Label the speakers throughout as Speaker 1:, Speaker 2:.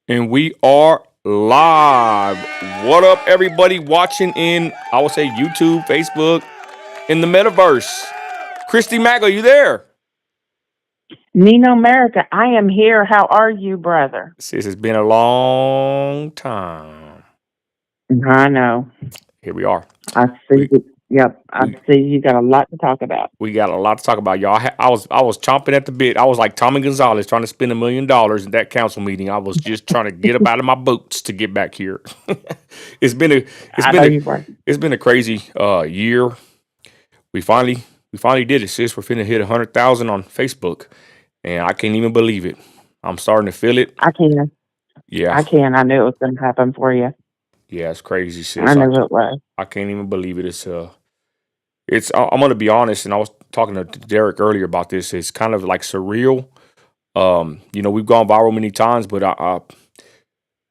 Speaker 1: And we are live. What up, everybody watching in, I would say, YouTube, Facebook, in the metaverse? Christy Mack, are you there?
Speaker 2: Nino America, I am here. How are you, brother?
Speaker 1: Sis, it's been a long time.
Speaker 2: I know.
Speaker 1: Here we are.
Speaker 2: I see.
Speaker 1: We
Speaker 2: Yep, I
Speaker 1: we
Speaker 2: see. You got a lot to talk about.
Speaker 1: we got a lot to talk about, y'all. I was chomping at the bit. I was like Tommy Gonzalez trying to spend $1 million at that council meeting. I was just trying to get up out of my boots to get back here. it's been a it's
Speaker 2: I
Speaker 1: been
Speaker 2: know
Speaker 1: a
Speaker 2: you were.
Speaker 1: it's been a crazy year. We finally did it, sis. We're finna hit 100,000 on Facebook, and I can't even believe it. I'm starting to feel it.
Speaker 2: I can.
Speaker 1: Yeah,
Speaker 2: I can. I knew it was going to happen for you.
Speaker 1: yeah, it's crazy,
Speaker 2: I
Speaker 1: sis.
Speaker 2: knew it was.
Speaker 1: I can't even believe it. I'm gonna be honest, and I was talking to Derek earlier about this. It's kind of like surreal. We've gone viral many times, but I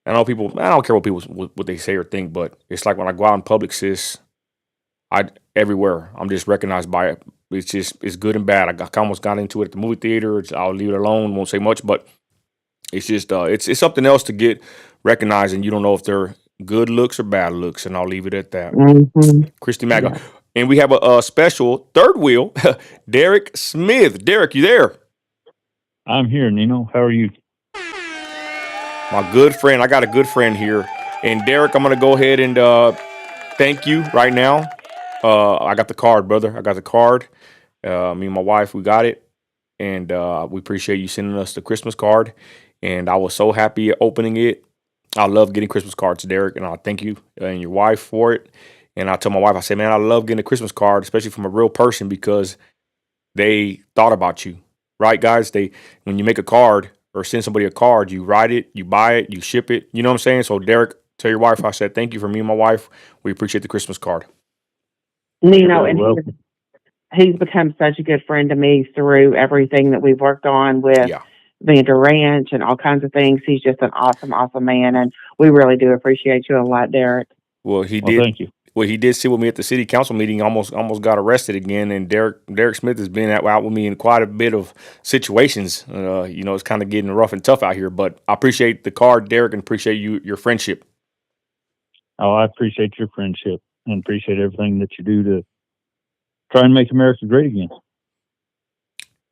Speaker 1: know people. I don't care what they say or think, but it's like when I go out in public, sis. I everywhere. I'm just recognized by it. It's good and bad. I almost got into it at the movie theater. I'll leave it alone. Won't say much, but it's just it's something else to get recognized, and you don't know if they're good looks or bad looks, and I'll leave it at that.
Speaker 2: Mm-hmm.
Speaker 1: Christy Maga,
Speaker 2: Yeah.
Speaker 1: and we have a special third wheel, Derek Smith. Derek, you there?
Speaker 3: I'm here, Nino. How are you?
Speaker 1: My good friend. I got a good friend here, and Derek, I'm gonna go ahead and thank you right now. I got the card, brother. I got the card. Me and my wife, we got it, and we appreciate you sending us the Christmas card. And I was so happy opening it. I love getting Christmas cards, Derek, and I thank you and your wife for it. And I told my wife, I said, man, I love getting a Christmas card, especially from a real person, because they thought about you, right, guys? When you make a card or send somebody a card, you write it, you buy it, you ship it. You know what I'm saying? So, Derek, tell your wife, I said, thank you for me and my wife. We appreciate the Christmas card.
Speaker 2: Nino,
Speaker 3: Very
Speaker 2: and
Speaker 3: welcome.
Speaker 2: he's become such a good friend to me through everything that we've worked on with
Speaker 1: Yeah.
Speaker 2: Vander Ranch and all kinds of things. He's just an awesome, awesome man, and we really do appreciate you a lot, Derek.
Speaker 1: Well, he
Speaker 3: Well,
Speaker 1: did.
Speaker 3: thank you.
Speaker 1: Well, he did sit with me at the city council meeting. Almost got arrested again. And Derek Smith has been out with me in quite a bit of situations. It's kind of getting rough and tough out here. But I appreciate the card, Derek, and appreciate your friendship.
Speaker 3: Oh, I appreciate your friendship and appreciate everything that you do to try and make America great again.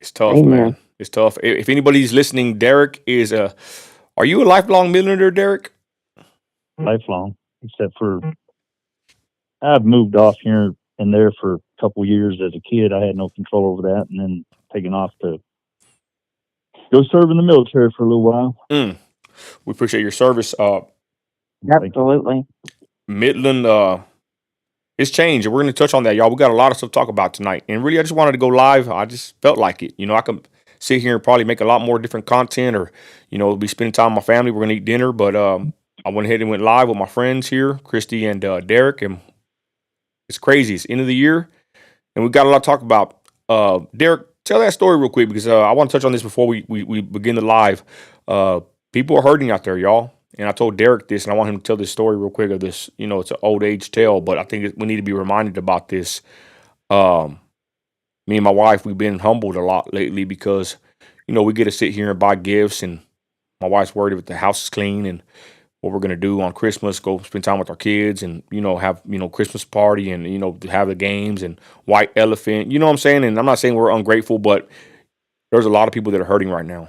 Speaker 1: It's tough, man.
Speaker 2: Amen.
Speaker 1: It's tough. If anybody's listening, Derek is a. Are you a lifelong Midlander, Derek?
Speaker 3: Lifelong, except for I've moved off here and there for a couple years as a kid. I had no control over that, and then taken off to go serve in the military for a little while.
Speaker 1: Mm. We appreciate your service.
Speaker 3: Thank you.
Speaker 2: Absolutely.
Speaker 1: Midland. It's changed, and we're going to touch on that, y'all. We got a lot of stuff to talk about tonight, and really, I just wanted to go live. I just felt like it. I could sit here and probably make a lot more different content, or be spending time with my family. We're going to eat dinner, but I went ahead and went live with my friends here, Christy and Derek, and it's crazy. It's end of the year, and we got a lot to talk about. Derek, tell that story real quick because I want to touch on this before we begin the live. People are hurting out there, y'all. And I told Derek this, and I want him to tell this story real quick of this. It's an old age tale, but I think we need to be reminded about this. Um, Me and my wife, we've been humbled a lot lately because, we get to sit here and buy gifts, and my wife's worried if the house is clean and what we're gonna do on Christmas, go spend time with our kids, and have Christmas party, and have the games and white elephant. You know what I'm saying? And I'm not saying we're ungrateful, but there's a lot of people that are hurting right now.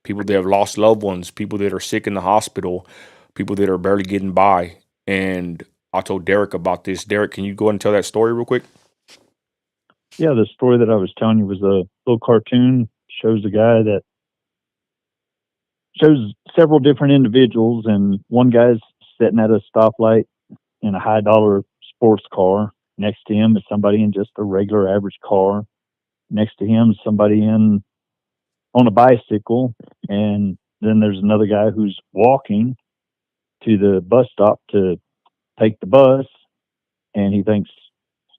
Speaker 1: People that have lost loved ones, people that are sick in the hospital, people that are barely getting by. And I told Derek about this. Derek, can you go ahead and tell that story real quick?
Speaker 3: Yeah, the story that I was telling you was a little cartoon. Shows a guy that shows several different individuals, and one guy's sitting at a stoplight in a high dollar sports car. Next to him is somebody in just a regular average car. Next to him is somebody on a bicycle, and then there's another guy who's walking to the bus stop to take the bus, and he thinks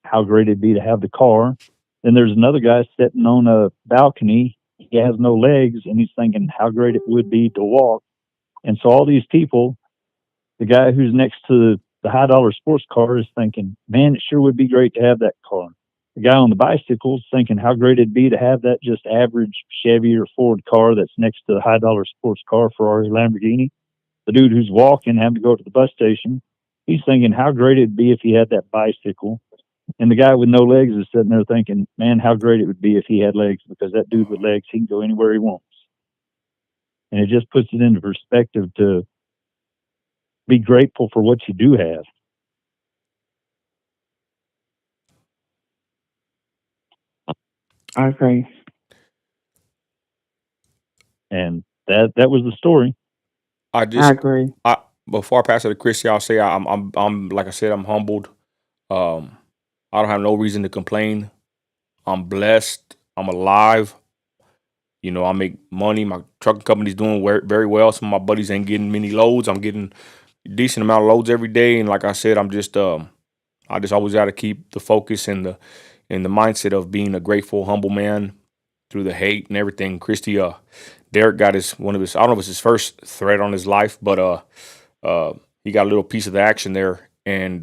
Speaker 3: how great it'd be to have the car. Then there's another guy sitting on a balcony. He has no legs, and he's thinking how great it would be to walk. And so all these people, the guy who's next to the high dollar sports car is thinking, man, it sure would be great to have that car. The guy on the bicycle is thinking how great it'd be to have that just average Chevy or Ford car that's next to the high dollar sports car, Ferrari, Lamborghini. The dude who's walking, having to go to the bus station, he's thinking how great it'd be if he had that bicycle. And the guy with no legs is sitting there thinking, man, how great it would be if he had legs, because that dude with legs, he can go anywhere he wants. And it just puts it into perspective to be grateful for what you do have.
Speaker 2: I agree.
Speaker 3: And that was the story.
Speaker 1: I
Speaker 2: I
Speaker 1: just
Speaker 2: agree.
Speaker 1: I before I pass it to Christy, I'll say I'm like I said, I'm humbled. Um, I don't have no reason to complain. I'm blessed. I'm alive. You know, I make money. My trucking company's doing very well. Some of my buddies ain't getting many loads. I'm getting a decent amount of loads every day. And like I said, I just always got to keep the focus and the mindset of being a grateful, humble man through the hate and everything. Christy, Derek got one of his, I don't know if it's his first threat on his life, but he got a little piece of the action there. And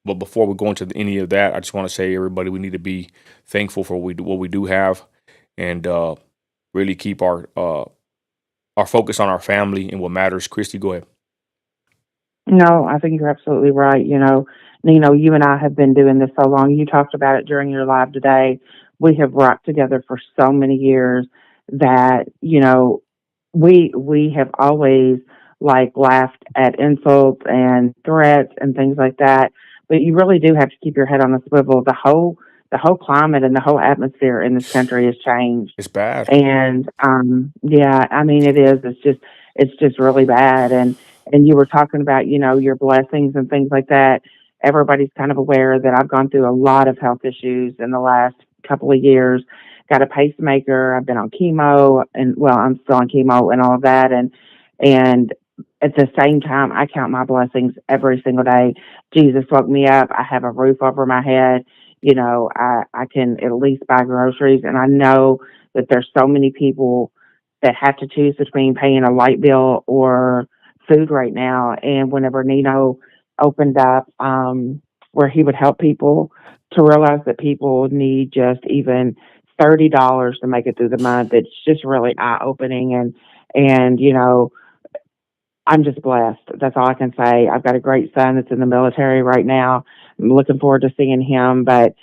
Speaker 1: but before we go into any of that, I just want to say, everybody, we need to be thankful for what we do have, and really keep our focus on our family and what matters. Christy, go ahead.
Speaker 2: No, I think you're absolutely right. Nino, you and I have been doing this so long. You talked about it during your live today. We have rocked together for so many years that, we have always like laughed at insults and threats and things like that. But you really do have to keep your head on a swivel. The whole climate and the whole atmosphere in this country has changed.
Speaker 1: It's bad.
Speaker 2: And yeah, I mean it is. It's just really bad. And you were talking about, your blessings and things like that. Everybody's kind of aware that I've gone through a lot of health issues in the last couple of years. Got a pacemaker. I've been on chemo, and well, I'm still on chemo and all of that. And at the same time, I count my blessings every single day. Jesus woke me up. I have a roof over my head. I can at least buy groceries, and I know that there's so many people that have to choose between paying a light bill or food right now. And whenever Nino opened up, where he would help people, to realize that people need just even $30 to make it through the month, it's just really eye opening. And I'm just blessed. That's all I can say. I've got a great son that's in the military right now. I'm looking forward to seeing him, but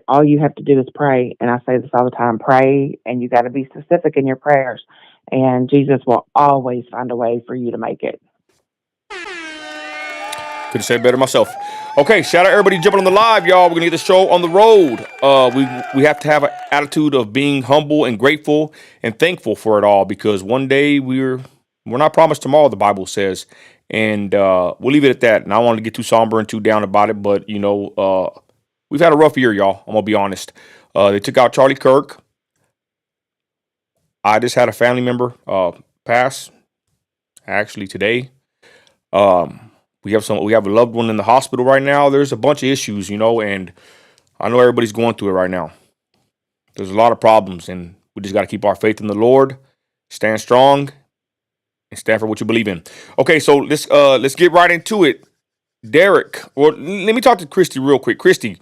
Speaker 2: all you have to do is pray. And I say this all the time: pray, and you got to be specific in your prayers. And Jesus will always find a way for you to make it.
Speaker 1: Couldn't say it better myself. Okay, shout out everybody jumping on the live, y'all. We're gonna get the show on the road. We have to have an attitude of being humble and grateful and thankful for it all, because one day we're not promised tomorrow, the Bible says, and we'll leave it at that. And I don't want to get too somber and too down about it, but we've had a rough year, y'all. I'm gonna be honest. They took out Charlie Kirk. I just had a family member pass actually today. We have a loved one in the hospital right now. There's a bunch of issues, and I know everybody's going through it right now. There's a lot of problems, and we just got to keep our faith in the Lord, stand strong, and stand for what you believe in. Okay, so let's get right into it. Derek, well, let me talk to Christy real quick. Christy,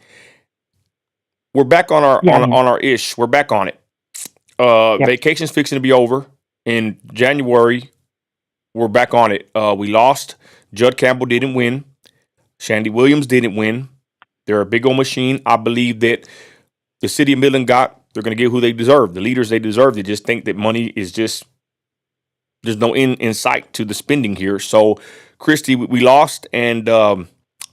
Speaker 1: we're back on our
Speaker 2: Yeah,
Speaker 1: on our ish. We're back on it.
Speaker 2: yep.
Speaker 1: Vacation's fixing to be over in January. We're back on it. We lost. Judd Campbell didn't win. Shandy Williams didn't win. They're a big old machine. I believe that the city of Midland they're going to get who they deserve, the leaders they deserve. They just think that money is there's no end in sight to the spending here. So, Christy, we lost, and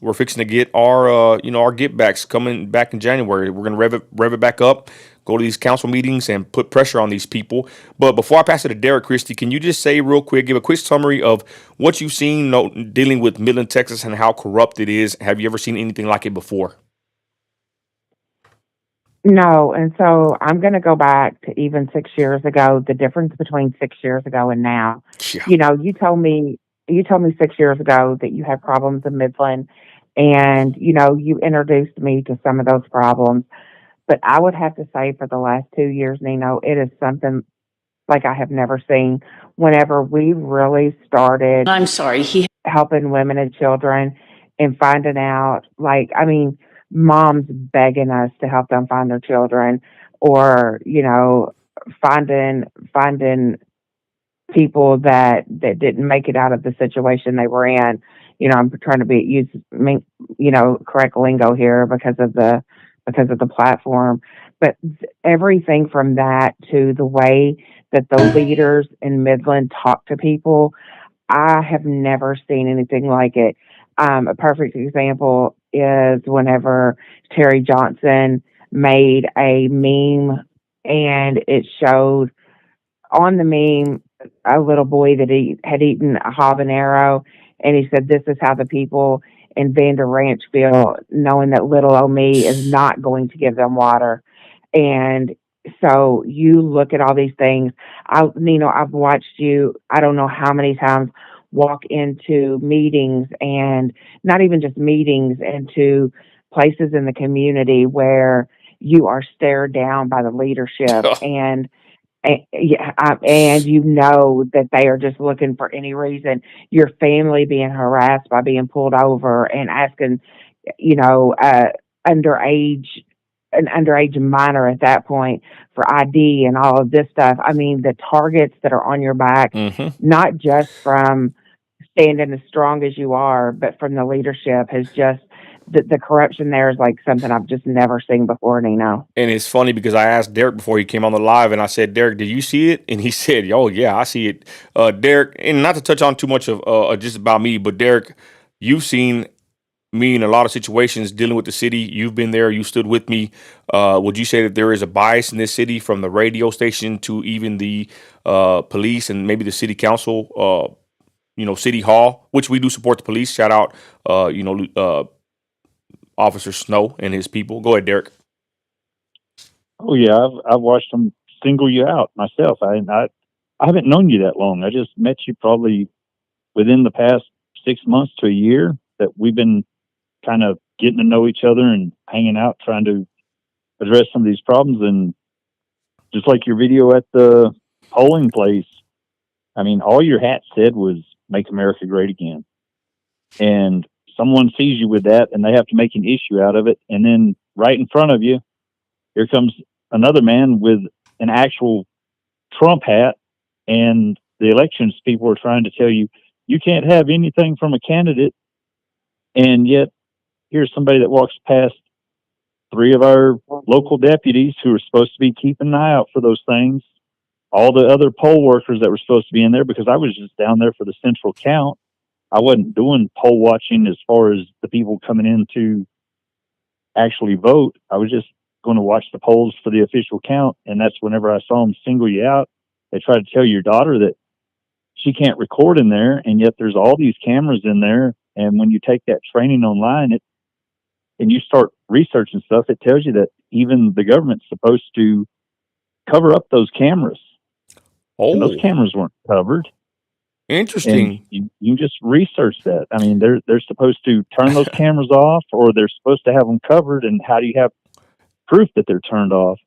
Speaker 1: we're fixing to get our get backs coming back in January. We're going to rev it back up, go to these council meetings, and put pressure on these people. But before I pass it to Derek, Christy, can you just say real quick, give a quick summary of what you've seen dealing with Midland, Texas, and how corrupt it is? Have you ever seen anything like it before?
Speaker 2: No, and so I'm going to go back to even 6 years ago. The difference between 6 years ago and now.
Speaker 1: Yeah.
Speaker 2: You told me 6 years ago that you had problems in Midland, and you introduced me to some of those problems. But I would have to say, for the last 2 years, Nino, it is something like I have never seen. Whenever we really started
Speaker 4: I'm sorry, he
Speaker 2: helping women and children and finding out, like, I mean, moms begging us to help them find their children, or finding people that didn't make it out of the situation they were in. I'm trying to correct lingo here because of the platform, but everything from that to the way that the leaders in Midland talk to people, I have never seen anything like it. A perfect example is whenever Terry Johnson made a meme and it showed on the meme a little boy that he had eaten a habanero, and he said, "This is how the people in Vander Ranch feel, knowing that little old me is not going to give them water." And so you look at all these things. I've watched you. I don't know how many times walk into meetings, and not even just meetings, into places in the community where you are stared down by the leadership, and you know that they are just looking for any reason. Your family being harassed by being pulled over and asking, you know, uh, underage, an underage minor at that point for ID and all of this stuff. I mean, the targets that are on your back,
Speaker 1: Hmm.
Speaker 2: not just from standing as strong as you are, but from the leadership, has just the corruption there is like something I've just never seen before, Nino.
Speaker 1: And it's funny because I asked Derek before he came on the live, and I said, "Derek, did you see it?" And he said, "Oh yeah, I see it." Derek, and not to touch on too much of just about me, but Derek, you've seen me in a lot of situations dealing with the city. You've been there. You stood with me. Would you say that there is a bias in this city, from the radio station to even the police and maybe the city council? City hall, which we do support the police. Shout out, Officer Snow and his people. Go ahead, Derek.
Speaker 3: Oh yeah, I've watched them single you out myself. I haven't known you that long. I just met you probably within the past 6 months to a year that we've been kind of getting to know each other and hanging out, trying to address some of these problems. And just like your video at the polling place, I mean, all your hat said was "Make America Great Again," and someone sees you with that, and they have to make an issue out of it. And then right in front of you, here comes another man with an actual Trump hat, and the elections people are trying to tell you you can't have anything from a candidate, and yet here's somebody that walks past three of our local deputies who are supposed to be keeping an eye out for those things, all the other poll workers that were supposed to be in there, because I was just down there for the central count. I wasn't doing poll watching as far as the people coming in to actually vote. I was just going to watch the polls for the official count. And that's whenever I saw them single you out. They try to tell your daughter that she can't record in there, and yet there's all these cameras in there. And when you take that training online, and you start researching stuff, it tells you that even the government's supposed to cover up those cameras, and those
Speaker 1: Oh,
Speaker 3: cameras weren't covered. And
Speaker 1: interesting.
Speaker 3: you just research that. I mean, they're supposed to turn those cameras off, or they're supposed to have them covered. And how do you have proof that they're turned off?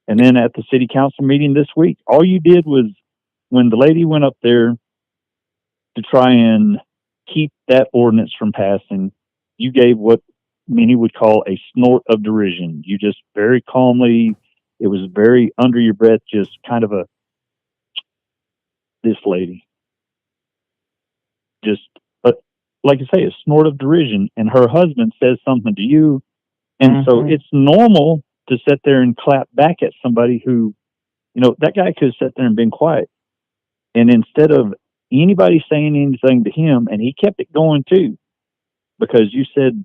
Speaker 3: And then at the city council meeting this week, all you did was, when the lady went up there to try and keep that ordinance from passing, you gave what many would call a snort of derision. You just very calmly, it was very under your breath, just kind of a, "This lady," just, but like I say, a snort of derision. And her husband says something to you, and so
Speaker 2: Hmm.
Speaker 3: it's normal to sit there and clap back at somebody who, that guy could have sat there and been quiet. And instead of anybody saying anything to him, and he kept it going too, because you said,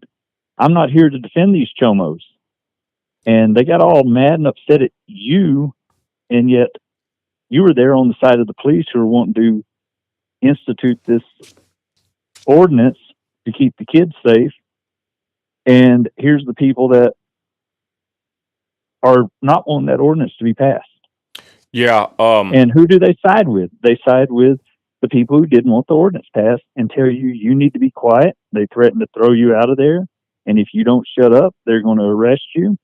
Speaker 3: "I'm not here to defend these chomos." And they got all mad and upset at you, and yet you were there on the side of the police who were wanting to institute this ordinance to keep the kids safe. And here's the people that are not wanting that ordinance to be passed.
Speaker 1: Yeah.
Speaker 3: And who do they side with? They side with the people who didn't want the ordinance passed and tell you you need to be quiet. They threaten to throw you out of there. And if you don't shut up, they're going to arrest you.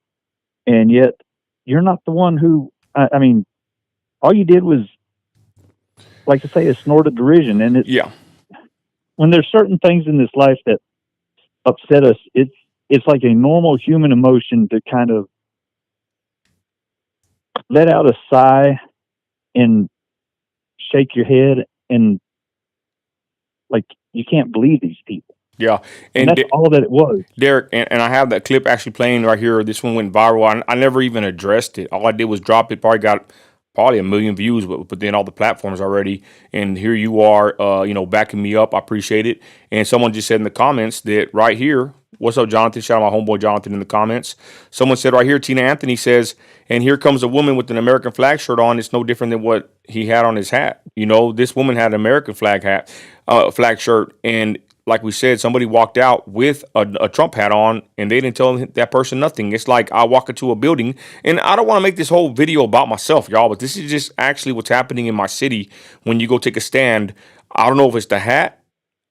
Speaker 3: And yet you're not the one who, I mean, all you did was, like I say, a snort of derision. And
Speaker 1: Yeah.
Speaker 3: when there's certain things in this life that upset us, it's like a normal human emotion to kind of let out a sigh and shake your head and like you can't believe these people.
Speaker 1: Yeah,
Speaker 3: And
Speaker 1: and
Speaker 3: that's all that it was.
Speaker 1: Derek, and I have that clip actually playing right here. This one went viral. I never even addressed it. All I did was drop it. Probably got probably a million views, but then all the platforms already. And here you are, backing me up. I appreciate it. And someone just said in the comments that right here, what's up, Jonathan? Shout out my homeboy Jonathan in the comments. Someone said right here, Tina Anthony says, and here comes a woman with an American flag shirt on. It's no different than what he had on his hat. This woman had an American flag shirt, and like we said, somebody walked out with a Trump hat on, and they didn't tell that person nothing. It's like I walk into a building, and I don't want to make this whole video about myself, y'all, but this is just actually what's happening in my city when you go take a stand. I don't know if it's the hat.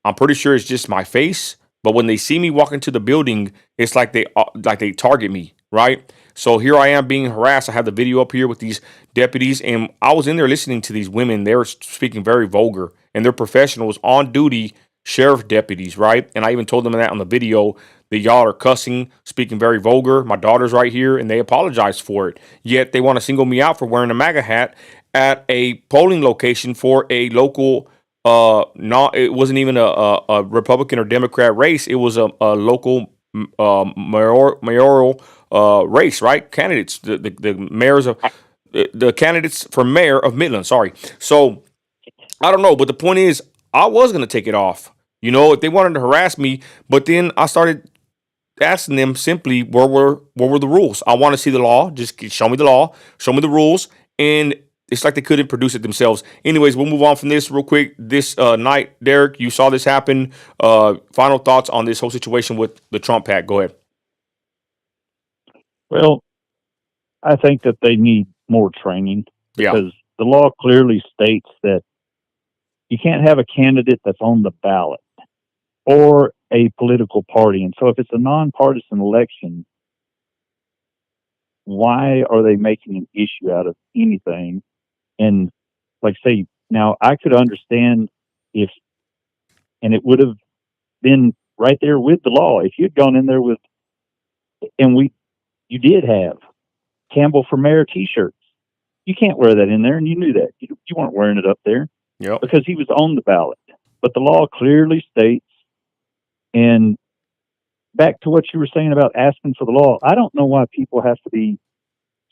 Speaker 1: I'm pretty sure it's just my face. But when they see me walk into the building, it's like they target me, right? So here I am being harassed. I have the video up here with these deputies, and I was in there listening to these women. They were speaking very vulgar, and they're professionals on duty, sheriff deputies, right? And I even told them that on the video that y'all are cussing, speaking very vulgar. My daughter's right here, and they apologize for it. Yet they want to single me out for wearing a MAGA hat at a polling location for a local. It wasn't even a Republican or Democrat race. It was a local mayoral race, right? Candidates, the mayors of the candidates for mayor of Midland. Sorry. So I don't know, but the point is, I was gonna take it off. If they wanted to harass me, but then I started asking them simply, what were the rules? I want to see the law. Just show me the law, show me the rules, and it's like they couldn't produce it themselves. Anyways, we'll move on from this real quick. This night, Derek, you saw this happen. Final thoughts on this whole situation with the Trump hat? Go ahead.
Speaker 3: Well, I think that they need more training
Speaker 1: Yeah.
Speaker 3: because the law clearly states that you can't have a candidate that's on the ballot or a political party. And so if it's a nonpartisan election, why are they making an issue out of anything? And like say, now I could understand if, and it would have been right there with the law. If you'd gone in there with, you did have Campbell for Mayor t-shirts. You can't wear that in there, and you knew that. You weren't wearing it up there.
Speaker 1: Yep.
Speaker 3: Because he was on the ballot. But the law clearly states, and back to what you were saying about asking for the law, I don't know why people have to be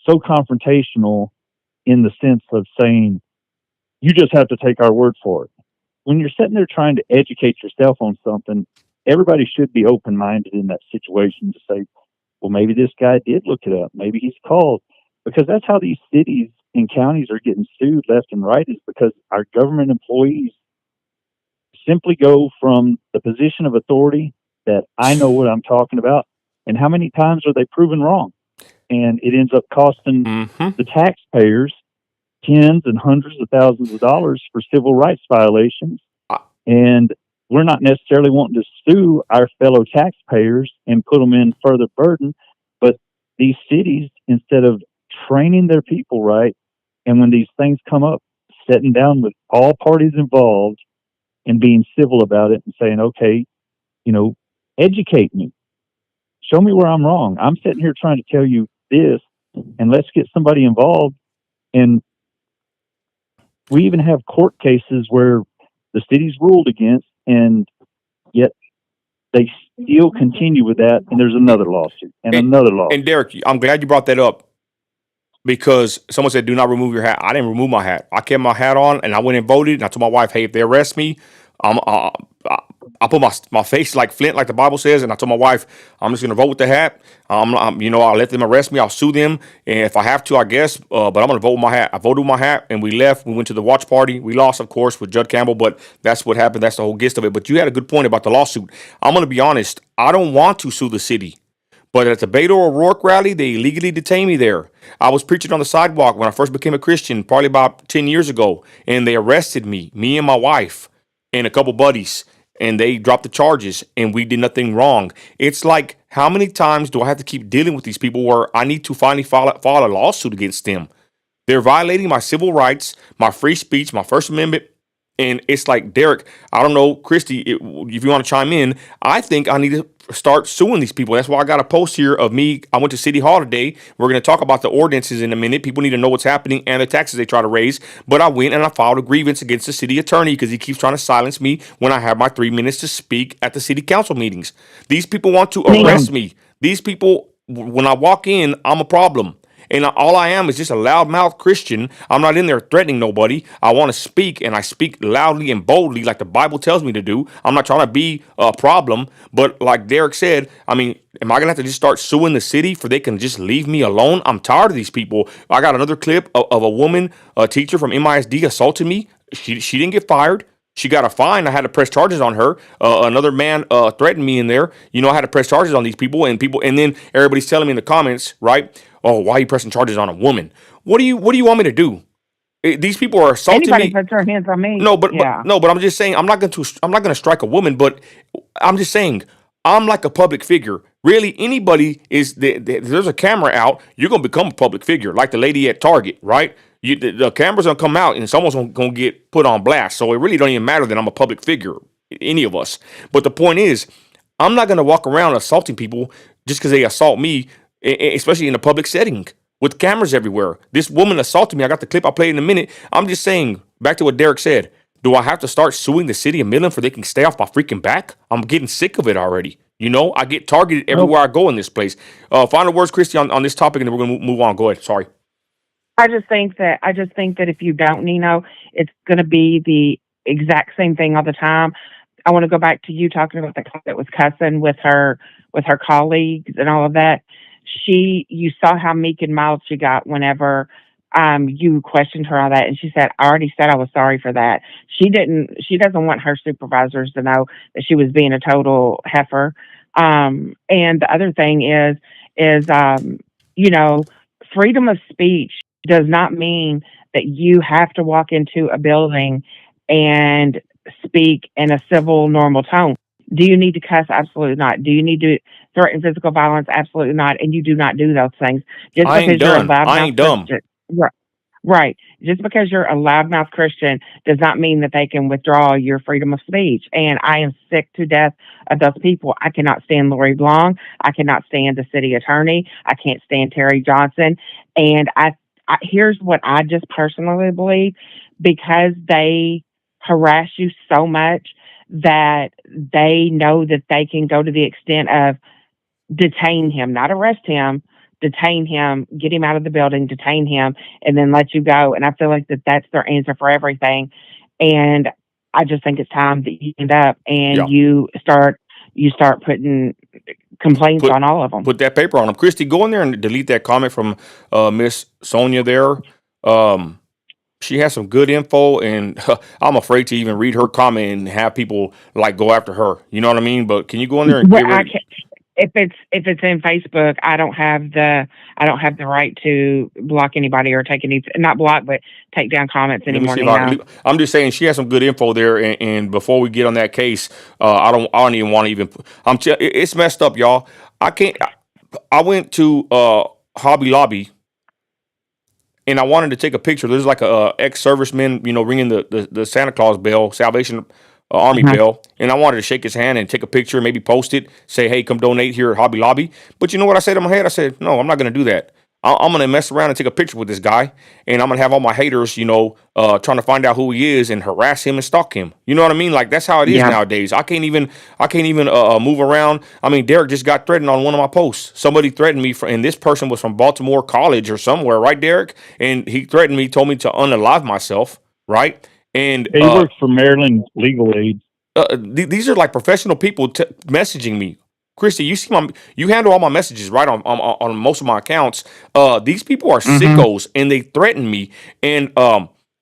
Speaker 3: so confrontational in the sense of saying, you just have to take our word for it. When you're sitting there trying to educate yourself on something, everybody should be open-minded in that situation to say, well, maybe this guy did look it up. Maybe he's called. Because that's how these cities and counties are getting sued left and right, is because our government employees simply go from the position of authority that I know what I'm talking about, and how many times are they proven wrong? And it ends up costing the taxpayers tens and hundreds of thousands of dollars for civil rights violations. And we're not necessarily wanting to sue our fellow taxpayers and put them in further burden, but these cities, instead of training their people right, and when these things come up, sitting down with all parties involved and being civil about it and saying, okay, educate me. Show me where I'm wrong. I'm sitting here trying to tell you this, and let's get somebody involved. And we even have court cases where the city's ruled against, and yet they still continue with that, and there's another lawsuit and another lawsuit.
Speaker 1: And Derek, I'm glad you brought that up, because someone said, do not remove your hat. I didn't remove my hat. I kept my hat on, and I went and voted, and I told my wife, hey, if they arrest me, I put my face like flint, like the Bible says, and I told my wife, I'm just going to vote with the hat. I'll let them arrest me. I'll sue them, and if I have to, I guess, but I'm going to vote with my hat. I voted with my hat, and we left. We went to the watch party. We lost, of course, with Judd Campbell, but that's what happened. That's the whole gist of it. But you had a good point about the lawsuit. I'm going to be honest. I don't want to sue the city. But at the Beto O'Rourke rally, they illegally detained me there. I was preaching on the sidewalk when I first became a Christian, probably about 10 years ago, and they arrested me and my wife, and a couple buddies, and they dropped the charges, and we did nothing wrong. It's like, how many times do I have to keep dealing with these people where I need to finally file a lawsuit against them? They're violating my civil rights, my free speech, my First Amendment, And it's like, Derek, I don't know, Christy, if you want to chime in, I think I need to start suing these people. That's why I got a post here of me. I went to City Hall today. We're going to talk about the ordinances in a minute. People need to know what's happening and the taxes they try to raise. But I went and I filed a grievance against the city attorney because he keeps trying to silence me when I have my 3 minutes to speak at the city council meetings. These people want to arrest me. These people, when I walk in, I'm a problem. And all I am is just a loudmouth Christian. I'm not in there threatening nobody. I want to speak, and I speak loudly and boldly like the Bible tells me to do. I'm not trying to be a problem. But like Derek said, I mean, am I going to have to just start suing the city for they can just leave me alone? I'm tired of these people. I got another clip of a woman, a teacher from MISD assaulted me. She didn't get fired. She got a fine. I had to press charges on her. Another man threatened me in there. I had to press charges on these people, and then everybody's telling me in the comments, right? Oh, why are you pressing charges on a woman? What do you want me to do? These people are assaulting
Speaker 2: Anybody
Speaker 1: me.
Speaker 2: puts their hands on me.
Speaker 1: No, but I'm just saying I'm not going to strike a woman, but I'm just saying I'm like a public figure. Really, anybody there's a camera out, you're going to become a public figure, like the lady at Target, right? The camera's going to come out and someone's going to get put on blast. So it really don't even matter that I'm a public figure, any of us. But the point is, I'm not going to walk around assaulting people just because they assault me, especially in a public setting with cameras everywhere. This woman assaulted me. I got the clip. I'll play it in a minute. I'm just saying, back to what Derek said, do I have to start suing the city of Midland for they can stay off my freaking back? I'm getting sick of it already. I get targeted everywhere I go in this place. Final words, Christy, on this topic, and then we're going to move on. Go ahead. Sorry.
Speaker 2: I just think that if you don't, Nino, it's going to be the exact same thing all the time. I want to go back to you talking about the cop that was cussing with her colleagues and all of that. You saw how meek and mild she got whenever you questioned her on that, and she said, "I already said I was sorry for that." She doesn't want her supervisors to know that she was being a total heifer. And the other thing is freedom of speech does not mean that you have to walk into a building and speak in a civil, normal tone. Do you need to cuss? Absolutely not. Do you need to threaten physical violence? Absolutely not. And you do not do those things. Just
Speaker 1: I ain't
Speaker 2: because you're a
Speaker 1: done. I ain't dumb.
Speaker 2: Christian, right. Just because you're a loudmouth Christian does not mean that they can withdraw your freedom of speech. And I am sick to death of those people. I cannot stand Lori Blanc. I cannot stand the city attorney. I can't stand Terry Johnson. And here's what I just personally believe: because they harass you so much that they know that they can go to the extent of detain him, not arrest him, detain him, get him out of the building, detain him, and then let you go. And I feel like that's their answer for everything. And I just think it's time that you end up and you start putting complaints on all of them.
Speaker 1: Put that paper on them. Christy, go in there and delete that comment from Miss Sonia there. She has some good info, and I'm afraid to even read her comment and have people go after her. You know what I mean? But can you go in there and get rid of
Speaker 2: if it's in Facebook, I don't have the right to block anybody or take take down comments anymore.
Speaker 1: I'm just saying she has some good info there, and before we get on that case, I don't even want to even. It's messed up, y'all. I went to Hobby Lobby, and I wanted to take a picture. There's like a ex-serviceman, ringing the Santa Claus bell, Salvation Army bell, and I wanted to shake his hand and take a picture, maybe post it, say, hey, come donate here at Hobby Lobby. But you know what I said in my head? I said, no, I'm not going to do that. I'm going to mess around and take a picture with this guy, and I'm going to have all my haters, trying to find out who he is and harass him and stalk him. You know what I mean? Like, that's how it is nowadays. I can't even move around. I mean, Derek just got threatened on one of my posts. Somebody threatened me, and this person was from Baltimore College or somewhere, right, Derek? And he threatened me, told me to unalive myself, right? And
Speaker 3: he works for Maryland Legal Aid.
Speaker 1: These are like professional people messaging me. Christy, you handle all my messages, right, on most of my accounts. These people are sickos, and they threaten me. And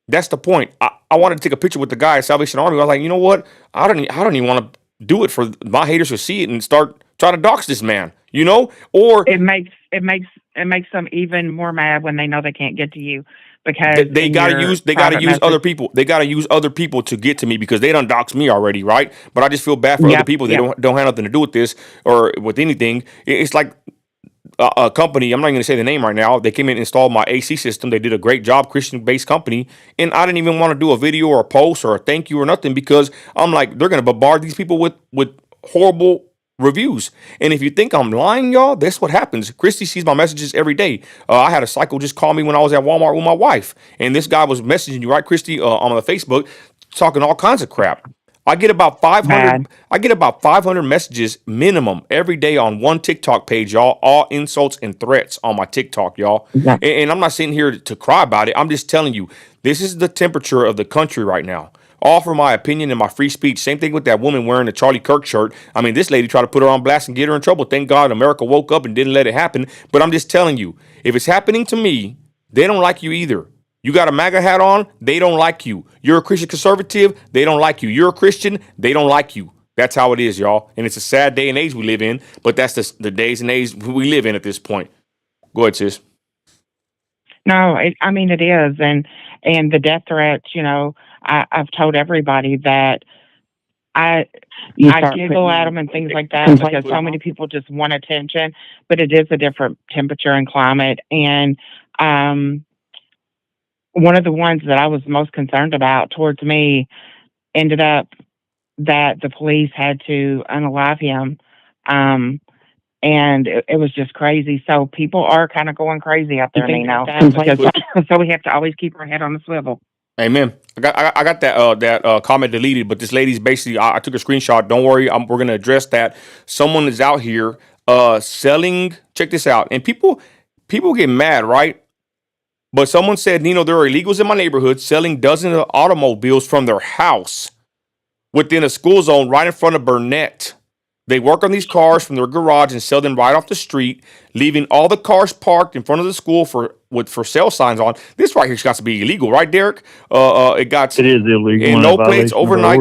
Speaker 1: that's the point. I wanted to take a picture with the guy at Salvation Army. I was like, you know what? I don't even want to do it for my haters to see it and start trying to dox this man. Or
Speaker 2: it makes them even more mad when they know they can't get to you. Because
Speaker 1: they gotta use other people. They gotta use other people to get to me because they done doxed me already, right? But I just feel bad for other people. They don't have nothing to do with this or with anything. It's like a company. I'm not going to say the name right now. They came in and installed my AC system. They did a great job, Christian-based company, and I didn't even want to do a video or a post or a thank you or nothing because I'm like, they're going to bombard these people with horrible reviews. And if you think I'm lying, y'all, that's what happens. Christy sees my messages every day. I had a cycle just call me when I was at Walmart with my wife, and this guy was messaging you, right, Christy, on the Facebook, talking all kinds of crap. I get about 500.
Speaker 2: Bad.
Speaker 1: I get about 500 messages minimum every day on one TikTok page, y'all. All insults and threats on my TikTok, y'all.
Speaker 2: Yeah.
Speaker 1: And I'm not sitting here to cry about it. I'm just telling you, this is the temperature of the country right now. All for my opinion and my free speech. Same thing with that woman wearing the Charlie Kirk shirt. I mean, this lady tried to put her on blast and get her in trouble. Thank God America woke up and didn't let it happen. But I'm just telling you, if it's happening to me, they don't like you either. You got a MAGA hat on, they don't like you. You're a Christian conservative, they don't like you. You're a Christian, they don't like you. That's how it is, y'all. And it's a sad day and age we live in, but that's the days and age we live in at this point. Go ahead, sis.
Speaker 2: No, I mean it is, and the death threats. I've told everybody that I I giggle at them and things like that because so many people just want attention, but it is a different temperature and climate. And one of the ones that I was most concerned about towards me ended up that the police had to unalive him. And it was just crazy. So people are kind of going crazy out there, so we have to always keep our head on the swivel.
Speaker 1: Amen. I got that comment deleted, but this lady's basically I took a screenshot. Don't worry, we're gonna address that. Someone is out here selling. Check this out, and people get mad, right? But someone said, there are illegals in my neighborhood selling dozens of automobiles from their house within a school zone right in front of Burnett. They work on these cars from their garage and sell them right off the street, leaving all the cars parked in front of the school with for sale signs on. This right here's got to be illegal, right, Derek? It
Speaker 3: is illegal.
Speaker 1: And no plates overnight.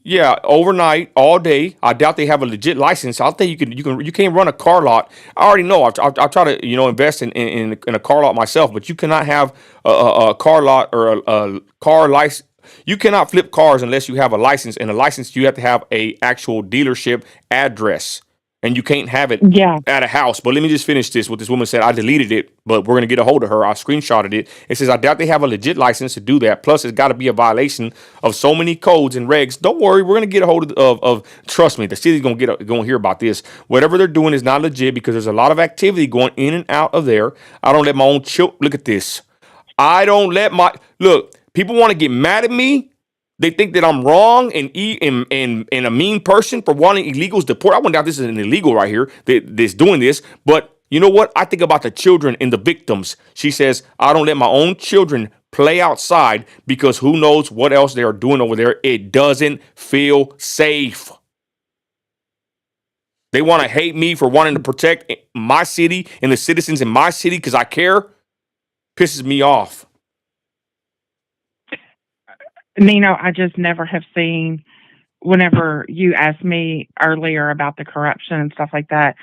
Speaker 1: Yeah, overnight, all day. I doubt they have a legit license. I'll think you can't run a car lot. I already know. I'll try to invest in a car lot myself, but you cannot have a car lot or a car license. You cannot flip cars unless you have a license, and a license you have to have a actual dealership address. And you can't have it at a house. But let me just finish this. What this woman said, I deleted it, but we're going to get a hold of her. I screenshotted it. It says, I doubt they have a legit license to do that. Plus, it's got to be a violation of so many codes and regs. Don't worry. We're going to get a hold of trust me, the city's going to hear about this. Whatever they're doing is not legit because there's a lot of activity going in and out of there. I don't let my own look at this. I don't let look, people want to get mad at me. They think that I'm wrong and a mean person for wanting illegals deported. I wonder if this is an illegal right here that's doing this. But you know what? I think about the children and the victims. She says, I don't let my own children play outside because who knows what else they are doing over there. It doesn't feel safe. They want to hate me for wanting to protect my city and the citizens in my city because I care. Pisses me off.
Speaker 2: Nino, I just never have seen, whenever you asked me earlier about the corruption and stuff like that,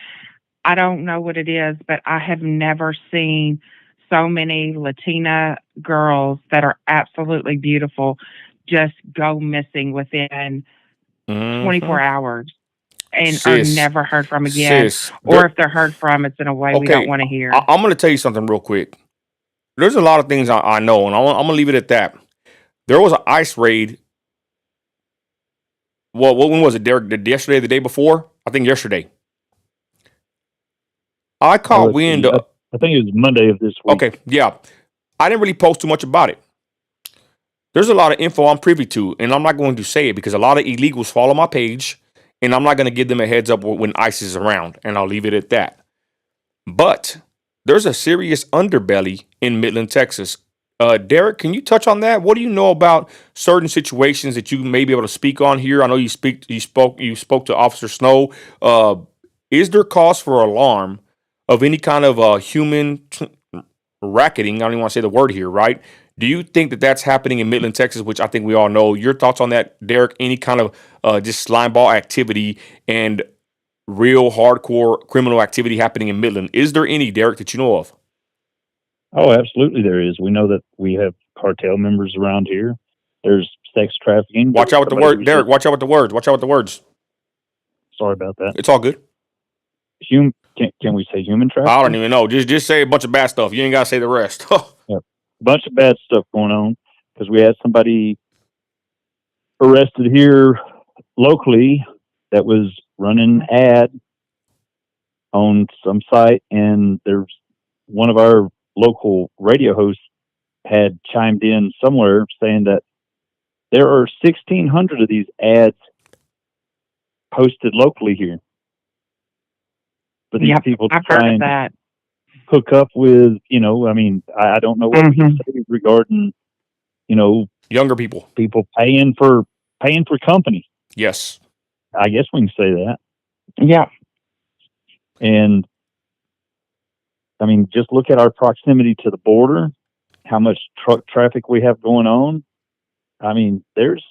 Speaker 2: I don't know what it is, but I have never seen so many Latina girls that are absolutely beautiful just go missing within 24 hours and are never heard from again. Or if they're heard from, it's in a way we don't want to hear.
Speaker 1: I'm going to tell you something real quick. There's a lot of things I know, and I'm going to leave it at that. There was an ICE raid. Well, when was it, Derek? Yesterday, the day before? I think yesterday. I caught wind.
Speaker 3: I think it was Monday of this week.
Speaker 1: Okay, yeah. I didn't really post too much about it. There's a lot of info I'm privy to, and I'm not going to say it because a lot of illegals follow my page, and I'm not going to give them a heads up when ICE is around, and I'll leave it at that. But there's a serious underbelly in Midland, Texas. Derek, can you touch on that? What do you know about certain situations that you may be able to speak on here? I know you spoke to Officer Snow. Is there cause for alarm of any kind of human racketing? I don't even want to say the word here, right? Do you think that that's happening in Midland, Texas, which I think we all know? Your thoughts on that, Derek? Any kind of just slime ball activity and real hardcore criminal activity happening in Midland? Is there any, Derek, that you know of?
Speaker 3: Oh, absolutely there is. We know that we have cartel members around here. There's sex trafficking.
Speaker 1: Watch out with the word, Derek. Watch out with the words. Watch out with the words.
Speaker 3: Sorry about that.
Speaker 1: It's all good.
Speaker 3: Can we say human
Speaker 1: I don't
Speaker 3: trafficking?
Speaker 1: even know. Just say a bunch of bad stuff. You ain't gotta say the rest.
Speaker 3: Yeah, a bunch of bad stuff going on because we had somebody arrested here locally that was running an ad on some site, and there's one of our local radio hosts had chimed in somewhere saying that there are 1,600 of these ads posted locally here for these
Speaker 2: Yep,
Speaker 3: people to
Speaker 2: I've
Speaker 3: try
Speaker 2: heard of
Speaker 3: and
Speaker 2: that.
Speaker 3: hook up with, I mean, I don't know what we can say regarding, you know,
Speaker 1: Younger people.
Speaker 3: people paying for company.
Speaker 1: Yes.
Speaker 3: I guess we can say that.
Speaker 2: Yeah.
Speaker 3: And I mean, just look at our proximity to the border, how much truck traffic we have going on. I mean, there's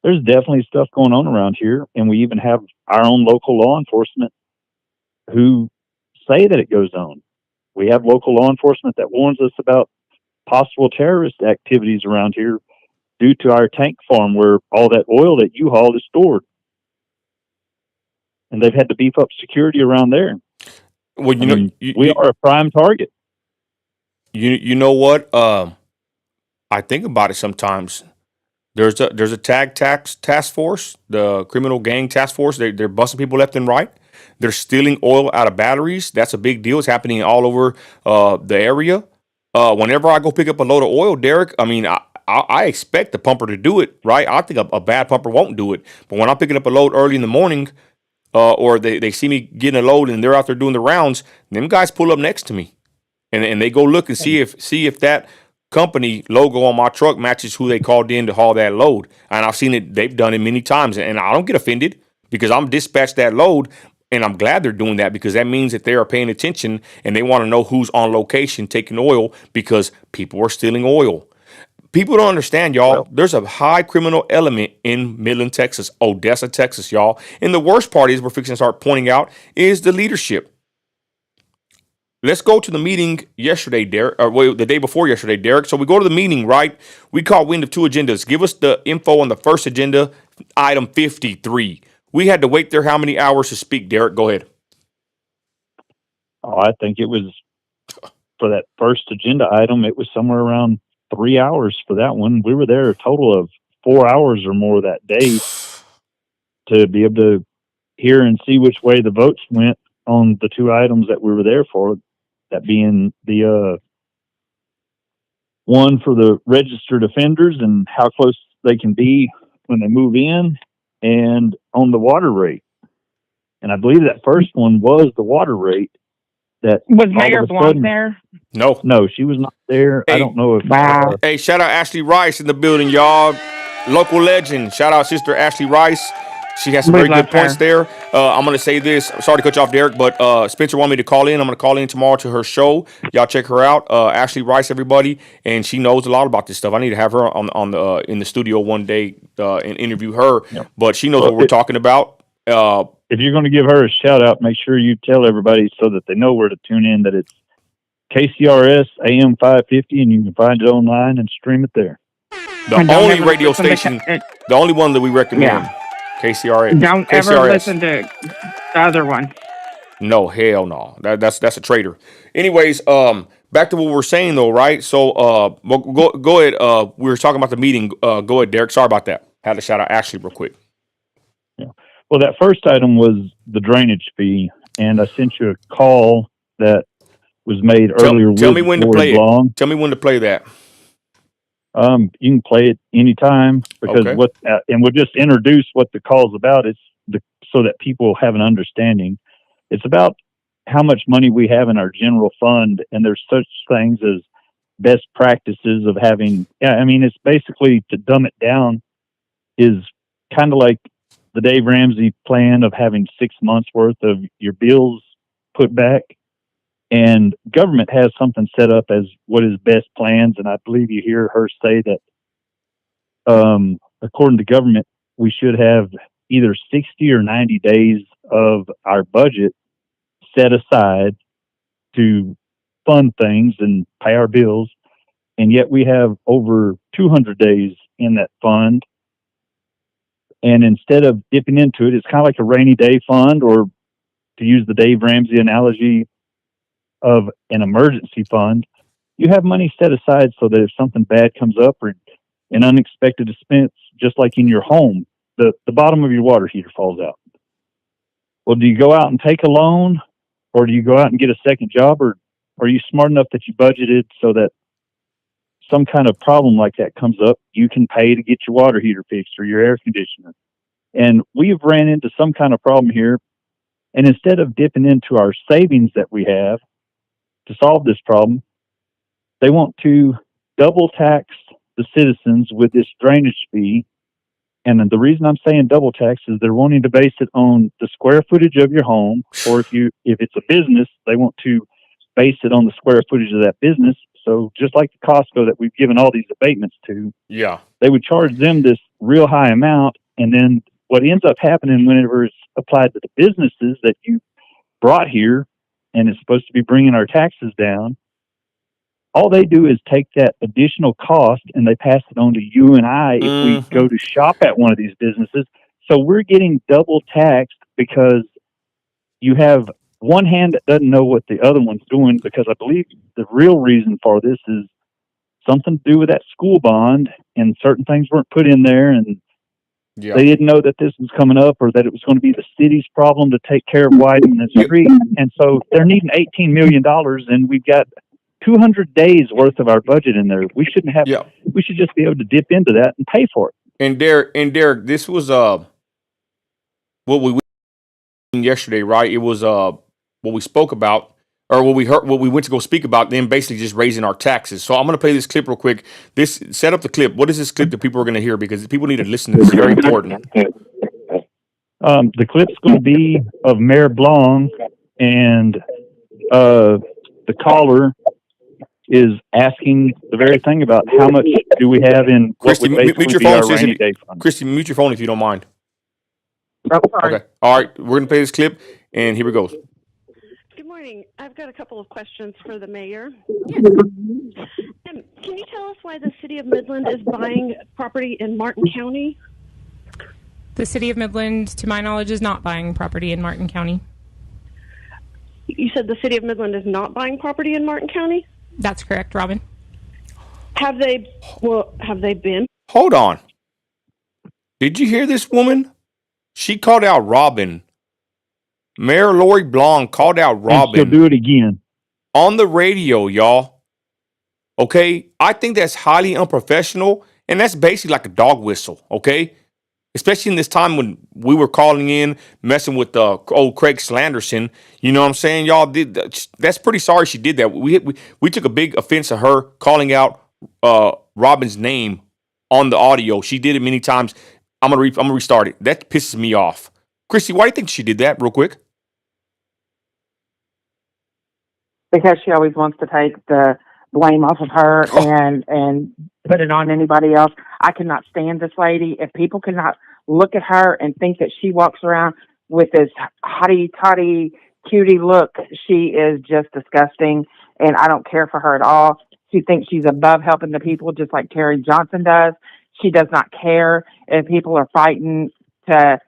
Speaker 3: definitely stuff going on around here, and we even have our own local law enforcement who say that it goes on. We have local law enforcement that warns us about possible terrorist activities around here due to our tank farm where all that oil that you haul is stored. And they've had to beef up security around there.
Speaker 1: Well,
Speaker 3: I mean, we are a prime target.
Speaker 1: you know what? I think about it sometimes. There's a task force, the criminal gang task force. They're busting people left and right. They're stealing oil out of batteries. That's a big deal. It's happening all over the area. Whenever I go pick up a load of oil, Derek, I mean, I expect the pumper to do it, right? I think a bad pumper won't do it. But when I'm picking up a load early in the morning, or they see me getting a load and they're out there doing the rounds, them guys pull up next to me. And they go look and see if that company logo on my truck matches who they called in to haul that load. And I've seen it; they've done it many times, and I don't get offended because I'm dispatched that load, and I'm glad they're doing that because that means that they are paying attention and they want to know who's on location taking oil because people are stealing oil. People don't understand, y'all.
Speaker 3: Well,
Speaker 1: There's a high criminal element in Midland, Texas, Odessa, Texas, y'all. And the worst part is we're fixing to start pointing out is the leadership. Let's go to the meeting yesterday, Derek, or the day before yesterday, Derek. So we go to the meeting, right? We call wind of two agendas. Give us the info on the first agenda, item 53. We had to wait there how many hours to speak, Derek? Go ahead.
Speaker 3: I think it was for that first agenda item, it was somewhere around 3 hours for that one. We were there a total of 4 hours or more that day to be able to hear and see which way the votes went on the two items that we were there for. That being the one for the registered offenders and how close they can be when they move in, and on the water rate. And I believe that first one was the water rate. That
Speaker 2: was Mayor Blanc there?
Speaker 1: No,
Speaker 3: she was not there.
Speaker 1: Hey,
Speaker 3: I don't know if.
Speaker 2: Wow.
Speaker 1: Hey, shout out Ashley Rice in the building, y'all. Local legend. Shout out Sister Ashley Rice. She has some
Speaker 2: We
Speaker 1: very
Speaker 2: love
Speaker 1: good points
Speaker 2: her.
Speaker 1: there. I'm going to say this. I'm sorry to cut you off, Derek, but Spencer wanted me to call in. I'm going to call in tomorrow to her show. Y'all check her out. Ashley Rice, everybody. And she knows a lot about this stuff. I need to have her on the in the studio one day and interview her.
Speaker 3: Yeah.
Speaker 1: But she knows
Speaker 3: Well,
Speaker 1: what we're talking about.
Speaker 3: If you're going to give her a shout out, make sure you tell everybody so that they know where to tune in, that it's KCRS AM 550, and you can find it online and stream it there.
Speaker 1: The only radio station, the only one that we recommend.
Speaker 2: Yeah.
Speaker 1: KCRS.
Speaker 2: Don't ever
Speaker 1: KCRS.
Speaker 2: listen to the other one.
Speaker 1: No, hell no. That's a traitor. Anyways, back to what we're saying though, right? So, go ahead. We were talking about the meeting. Go ahead, Derek. Sorry about that. Had to shout out Ashley real quick.
Speaker 3: Yeah. Well, that first item was the drainage fee, and I sent you a call that was made earlier.
Speaker 1: Tell me when to play
Speaker 3: it.
Speaker 1: Tell me when to play that.
Speaker 3: You can play it anytime because
Speaker 1: Okay.
Speaker 3: and we'll just introduce what the call's about. It's so that people have an understanding. It's about how much money we have in our general fund, and there's such things as best practices of having. Yeah, I mean, it's basically, to dumb it down, is kind of like the Dave Ramsey plan of having 6 months worth of your bills put back. And government has something set up as what is best plans. And I believe you hear her say that, according to government, we should have either 60 or 90 days of our budget set aside to fund things and pay our bills. And yet we have over 200 days in that fund. And instead of dipping into it, it's kind of like a rainy day fund, or to use the Dave Ramsey analogy of an emergency fund, you have money set aside so that if something bad comes up or an unexpected expense, just like in your home, the bottom of your water heater falls out. Well, do you go out and take a loan, or do you go out and get a second job, or are you smart enough that you budgeted so that some kind of problem like that comes up, you can pay to get your water heater fixed or your air conditioner? And we've ran into some kind of problem here. And instead of dipping into our savings that we have to solve this problem, they want to double tax the citizens with this drainage fee. And the reason I'm saying double tax is they're wanting to base it on the square footage of your home, or if it's a business, they want to base it on the square footage of that business. So just like the Costco that we've given all these abatements to,
Speaker 1: Yeah.
Speaker 3: they would charge them this real high amount. And then what ends up happening whenever it's applied to the businesses that you brought here and it's supposed to be bringing our taxes down, all they do is take that additional cost and they pass it on to you and I if we go to shop at one of these businesses. So we're getting double taxed because you have one hand that doesn't know what the other one's doing, because I believe the real reason for this is something to do with that school bond, and certain things weren't put in there, and they didn't know that this was coming up or that it was going to be the city's problem to take care of widening the street. And so they're needing $18 million, and we've got 200 days worth of our budget in there. We shouldn't have. We should just be able to dip into that and pay for it.
Speaker 1: And Derek, this was what we yesterday, right? It was what we spoke about, or what we heard, what we went to go speak about. Then basically just raising our taxes. So I'm going to play this clip real quick. This set up the clip. What is this clip that people are going to hear, because people need to listen to this? It's very important.
Speaker 3: The clip's going to be of Mayor Blong, and the caller is asking the very thing about how much do we have in
Speaker 1: Christy,
Speaker 3: what would
Speaker 1: mute your
Speaker 3: be
Speaker 1: phone,
Speaker 3: our rainy day fund.
Speaker 1: Christy, mute your phone if you don't mind.
Speaker 2: Oh, sorry.
Speaker 1: Okay. All right. We're going to play this clip, and here it goes.
Speaker 4: Good morning. I've got a couple of questions for the mayor.
Speaker 5: Yes.
Speaker 4: Can you tell us why the city of Midland is buying property in Martin County?
Speaker 5: The city of Midland, to my knowledge, is not buying property in Martin County.
Speaker 4: You said the city of Midland is not buying property in Martin County?
Speaker 5: That's correct, Robin.
Speaker 4: Have they been?
Speaker 1: Hold on. Did you hear this woman? She called out Robin. Mayor Lori Blong called out Robin.
Speaker 3: And she'll do it again
Speaker 1: on the radio, y'all. Okay? I think that's highly unprofessional, and that's basically like a dog whistle, okay? Especially in this time when we were calling in, messing with old Craig Slanderson. You know what I'm saying? Y'all did that's pretty sorry she did that. We took a big offense to her calling out Robin's name on the audio. She did it many times. I'm gonna restart it. That pisses me off. Christy, why do you think she did that real quick?
Speaker 2: Because she always wants to take the blame off of her and put it on anybody else. I cannot stand this lady. If people cannot look at her and think that she walks around with this hotty-toddy, cutie look, she is just disgusting, and I don't care for her at all. She thinks she's above helping the people, just like Terry Johnson does. She does not care if people are fighting to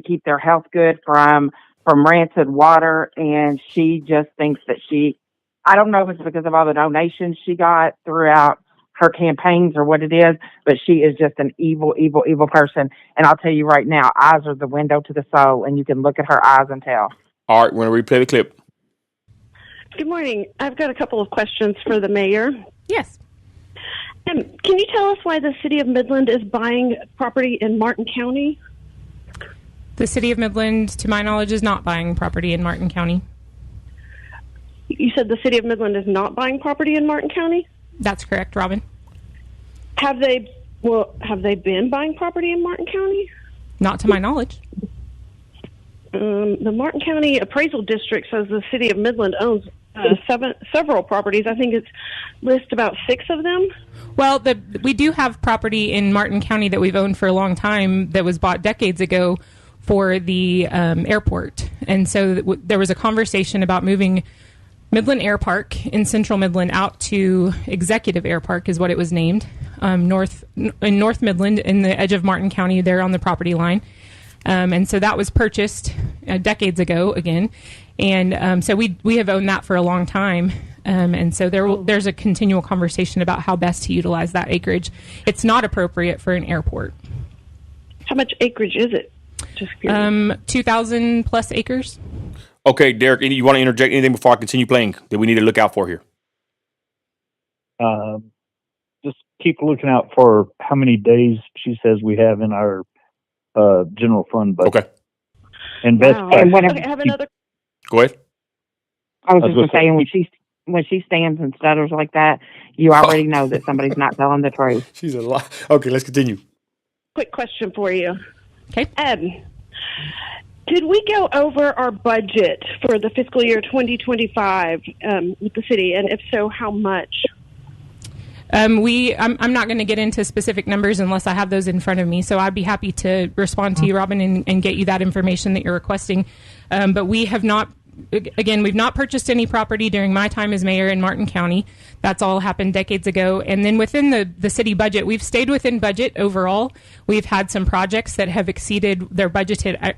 Speaker 2: keep their health good from rancid water, and she just thinks that I don't know if it's because of all the donations she got throughout her campaigns or what it is, but she is just an evil, evil, evil person. And I'll tell you right now, eyes are the window to the soul, and you can look at her eyes and tell.
Speaker 1: All right, we're going to replay the clip.
Speaker 4: Good morning. I've got a couple of questions for the mayor.
Speaker 5: Yes.
Speaker 4: Can you tell us why the city of Midland is buying property in Martin County?
Speaker 5: The city of Midland, to my knowledge, is not buying property in Martin County.
Speaker 4: You said the city of Midland is not buying property in Martin County?
Speaker 5: That's correct, Robin.
Speaker 4: Have they been buying property in Martin County?
Speaker 5: Not to my knowledge.
Speaker 4: The Martin County Appraisal District says the city of Midland owns several properties. I think it's lists about 6 of them.
Speaker 5: Well, we do have property in Martin County that we've owned for a long time that was bought decades ago for the airport. And so there was a conversation about moving Midland Air Park in central Midland out to Executive Air Park is what it was named, North Midland in the edge of Martin County there on the property line. And so that was purchased decades ago again. And so we have owned that for a long time. And so there's a continual conversation about how best to utilize that acreage. It's not appropriate for an airport.
Speaker 4: How much acreage is it? Just curious.
Speaker 5: 2,000 plus acres.
Speaker 1: Okay, Derek, you want to interject anything before I continue playing that we need to look out for here?
Speaker 3: Just keep looking out for how many days she says we have in our general fund budget.
Speaker 1: Okay.
Speaker 3: And best
Speaker 4: Wow.
Speaker 2: And
Speaker 3: practice.
Speaker 4: Okay, I have another.
Speaker 1: Go ahead.
Speaker 2: I was
Speaker 3: I
Speaker 2: just
Speaker 3: was
Speaker 2: gonna say, when she stands and stutters like that, you already know that somebody's not telling the truth.
Speaker 1: She's a lot. Okay, let's continue.
Speaker 4: Quick question for you.
Speaker 5: Okay.
Speaker 4: Did we go over our budget for the fiscal year 2025 with the city? And if so, how much?
Speaker 5: I'm not going to get into specific numbers unless I have those in front of me. So I'd be happy to respond to you, Robin, and get you that information that you're requesting. But we have not, again, we've not purchased any property during my time as mayor in Martin County. That's all happened decades ago. And then within the city budget, we've stayed within budget overall. We've had some projects that have exceeded their budgeted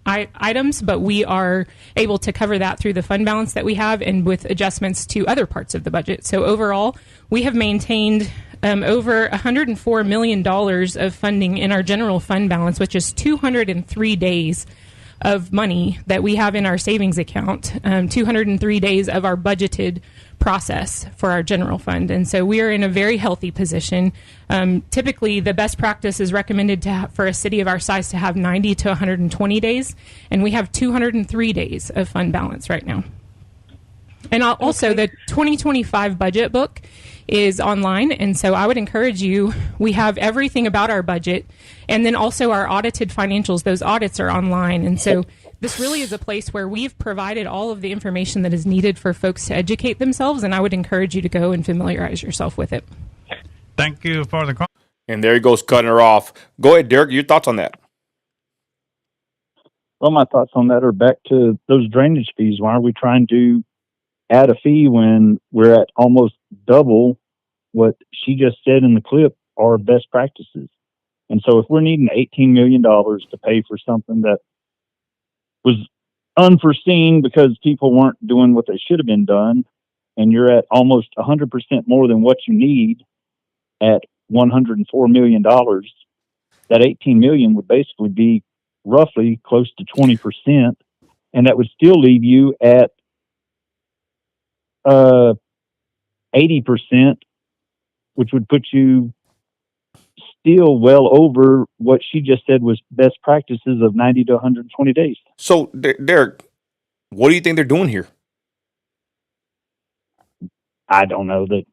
Speaker 5: items, but we are able to cover that through the fund balance that we have and with adjustments to other parts of the budget. So overall, we have maintained over $104 million of funding in our general fund balance, which is 203 days of money that we have in our savings account, 203 days of our budgeted process for our general fund. And so we are in a very healthy position. Typically, the best practice is recommended for a city of our size to have 90 to 120 days, and we have 203 days of fund balance right now. And also, the 2025 budget book is online, and so I would encourage you, we have everything about our budget, and then also our audited financials. Those audits are online, and so this really is a place where we've provided all of the information that is needed for folks to educate themselves, and I would encourage you to go and familiarize yourself with it.
Speaker 6: Thank you for the call.
Speaker 1: And there he goes, cutting her off. Go ahead, Derek. Your thoughts on that?
Speaker 3: Well, my thoughts on that are back to those drainage fees. Why are we trying to add a fee when we're at almost double what she just said in the clip are best practices? And so if we're needing $18 million to pay for something that was unforeseen because people weren't doing what they should have been done, and you're at almost 100% more than what you need at $104 million, that $18 million would basically be roughly close to 20%, and that would still leave you at 80%, which would put you still well over what she just said was best practices of 90 to 120 days.
Speaker 1: So, Derek, what do you think they're doing here?
Speaker 3: I don't know. That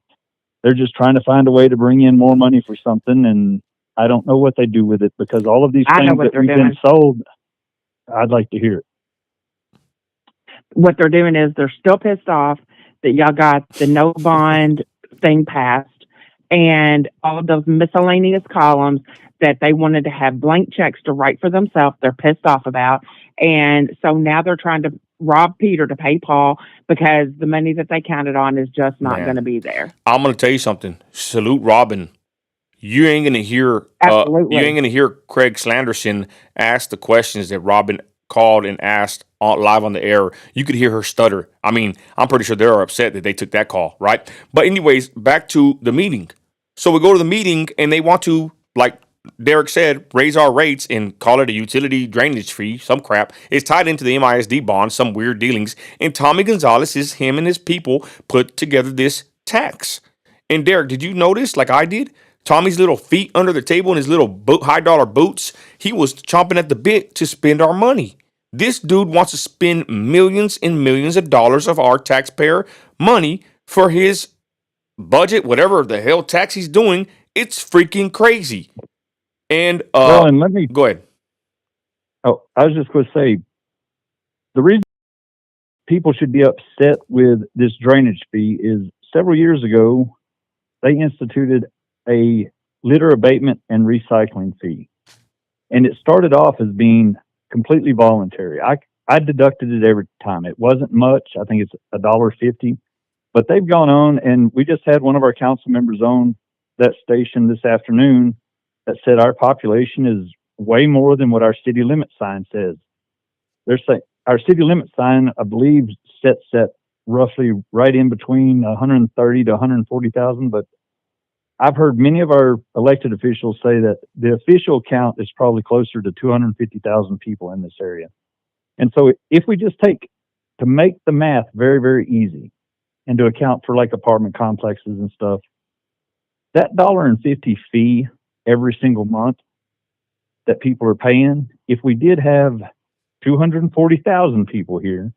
Speaker 3: they're just trying to find a way to bring in more money for something, and I don't know what they do with it, because all of these
Speaker 2: I know
Speaker 3: things
Speaker 2: what
Speaker 3: that
Speaker 2: they're
Speaker 3: we've
Speaker 2: doing.
Speaker 3: been sold, I'd like to hear it.
Speaker 2: What they're doing is they're still pissed off that y'all got the no bond thing passed and all of those miscellaneous columns that they wanted to have blank checks to write for themselves. They're pissed off about. And so now they're trying to rob Peter to pay Paul because the money that they counted on is just not going to be there.
Speaker 1: I'm going to tell you something. Salute Robin. You ain't going to hear
Speaker 2: Absolutely.
Speaker 1: you ain't going to hear Craig Slanderson ask the questions that Robin called and asked live on the air. You could hear her stutter. I mean, I'm pretty sure they're upset that they took that call, right? But anyways, back to the meeting. So we go to the meeting and they want to, like Derek said, raise our rates and call it a utility drainage fee, some crap. It's tied into the MISD bond, some weird dealings. And Tommy Gonzalez, him and his people put together this tax. And Derek, did you notice, like I did, Tommy's little feet under the table and his little high dollar boots? He was chomping at the bit to spend our money. This dude wants to spend millions and millions of dollars of our taxpayer money for his budget, whatever the hell tax he's doing. It's freaking crazy. And
Speaker 3: and let me
Speaker 1: go ahead.
Speaker 3: Oh, I was just going to say, the reason people should be upset with this drainage fee is several years ago, they instituted a litter abatement and recycling fee. And it started off as being completely voluntary. I deducted it every time. It wasn't much. I think it's $1.50. But they've gone on, and we just had one of our council members on that station this afternoon that said our population is way more than what our city limit sign says. They're saying our city limit sign, I believe, sets at roughly right in between 130 to 140,000. But I've heard many of our elected officials say that the official count is probably closer to 250,000 people in this area. And so if we just take to make the math very, very easy and to account for like apartment complexes and stuff, that $1.50 fee every single month that people are paying, if we did have 240,000 people here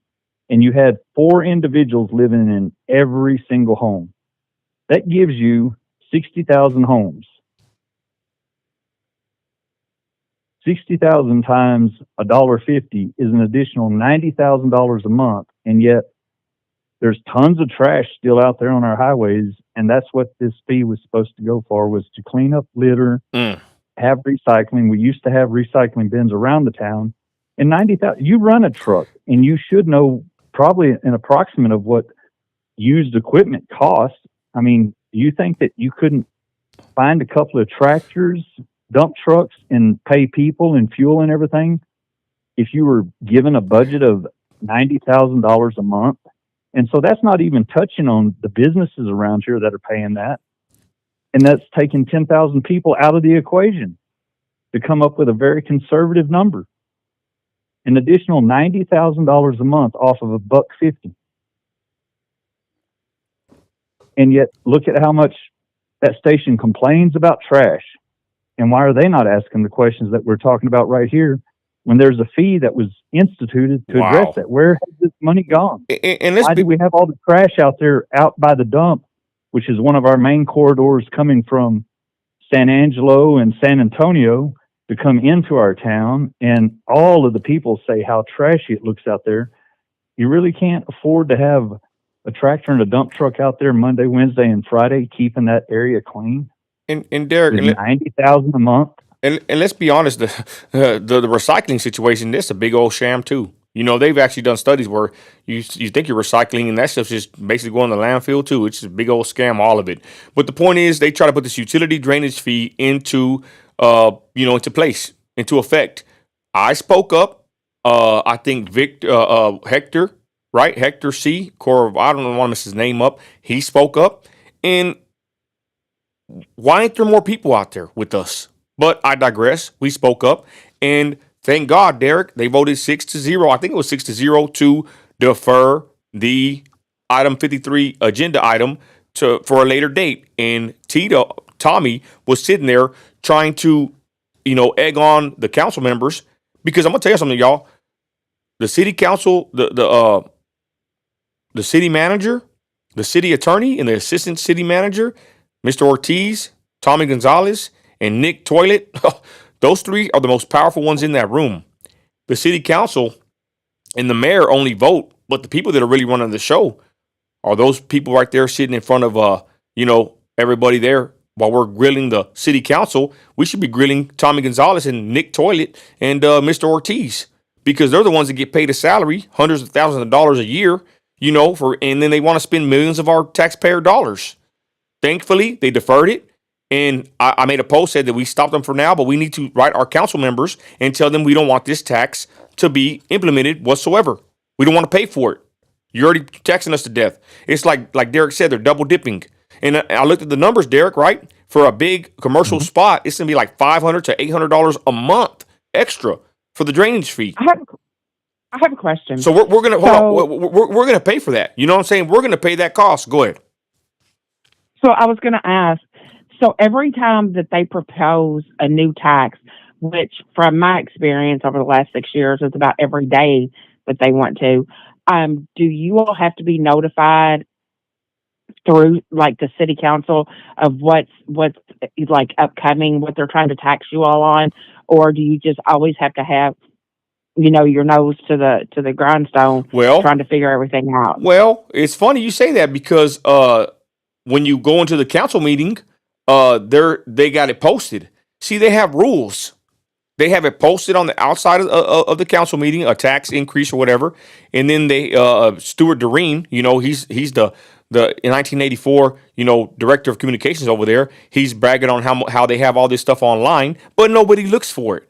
Speaker 3: and you had 4 individuals living in every single home, that gives you 60,000 homes. 60,000 times $1.50 is an additional $90,000 a month, and yet there's tons of trash still out there on our highways, and that's what this fee was supposed to go for, was to clean up litter, have recycling. We used to have recycling bins around the town, and 90,000. You run a truck, and you should know probably an approximate of what used equipment costs. I mean, do you think that you couldn't find a couple of tractors, dump trucks, and pay people and fuel and everything if you were given a budget of $90,000 a month? And so that's not even touching on the businesses around here that are paying that. And that's taking 10,000 people out of the equation to come up with a very conservative number. An additional $90,000 a month off of $1.50. And yet, look at how much that station complains about trash. And why are they not asking the questions that we're talking about right here when there's a fee that was instituted to address that? Where has this money gone?
Speaker 1: And
Speaker 3: why do we have all the trash out there out by the dump, which is one of our main corridors coming from San Angelo and San Antonio to come into our town? And all of the people say how trashy it looks out there. You really can't afford to have a tractor and a dump truck out there Monday, Wednesday, and Friday, keeping that area clean.
Speaker 1: And Derek, and
Speaker 3: 90,000 a month.
Speaker 1: And let's be honest, the recycling situation, that's a big old sham too. You know, they've actually done studies where you think you're recycling and that stuff's just basically going to the landfill too. It's a big old scam, all of it. But the point is, they try to put this utility drainage fee into into place, into effect. I spoke up. I think Hector, right? Hector C. I don't want to mess his name up. He spoke up. And why ain't there more people out there with us? But I digress. We spoke up. And thank God, Derek, they voted 6-0. I think it was 6-0 to defer the item 53 agenda item for a later date. And Tommy was sitting there trying to, egg on the council members, because I'm gonna tell you something, y'all. The city council, the city manager, the city attorney, and the assistant city manager, Mr. Ortiz, Tommy Gonzalez, and Nick Toilet, those 3 are the most powerful ones in that room. The city council and the mayor only vote, but the people that are really running the show are those people right there sitting in front of, everybody there. While we're grilling the city council, we should be grilling Tommy Gonzalez and Nick Toilet and Mr. Ortiz, because they're the ones that get paid a salary, hundreds of thousands of dollars a year, and then they want to spend millions of our taxpayer dollars. Thankfully, they deferred it. And I made a post, said that we stopped them for now, but we need to write our council members and tell them we don't want this tax to be implemented whatsoever. We don't want to pay for it. You're already taxing us to death. It's like Derek said, they're double dipping. And I looked at the numbers, Derek, right? For a big commercial spot, it's going to be like $500 to $800 a month extra for the drainage fee.
Speaker 2: I have a question.
Speaker 1: So we're going to we're going to pay for that. You know what I'm saying? We're going to pay that cost. Go ahead.
Speaker 2: So I was going to ask, so every time that they propose a new tax, which from my experience over the last 6 years, it's about every day that they want to, do you all have to be notified through like the city council of what's like upcoming, what they're trying to tax you all on? Or do you just always have to have, your nose to the grindstone, trying to figure everything out?
Speaker 1: Well, it's funny you say that, because when you go into the council meeting, they got it posted. See, they have rules. They have it posted on the outside of the council meeting, a tax increase or whatever. And then Stuart Doreen, he's the in 1984, director of communications over there. He's bragging on how they have all this stuff online, but nobody looks for it.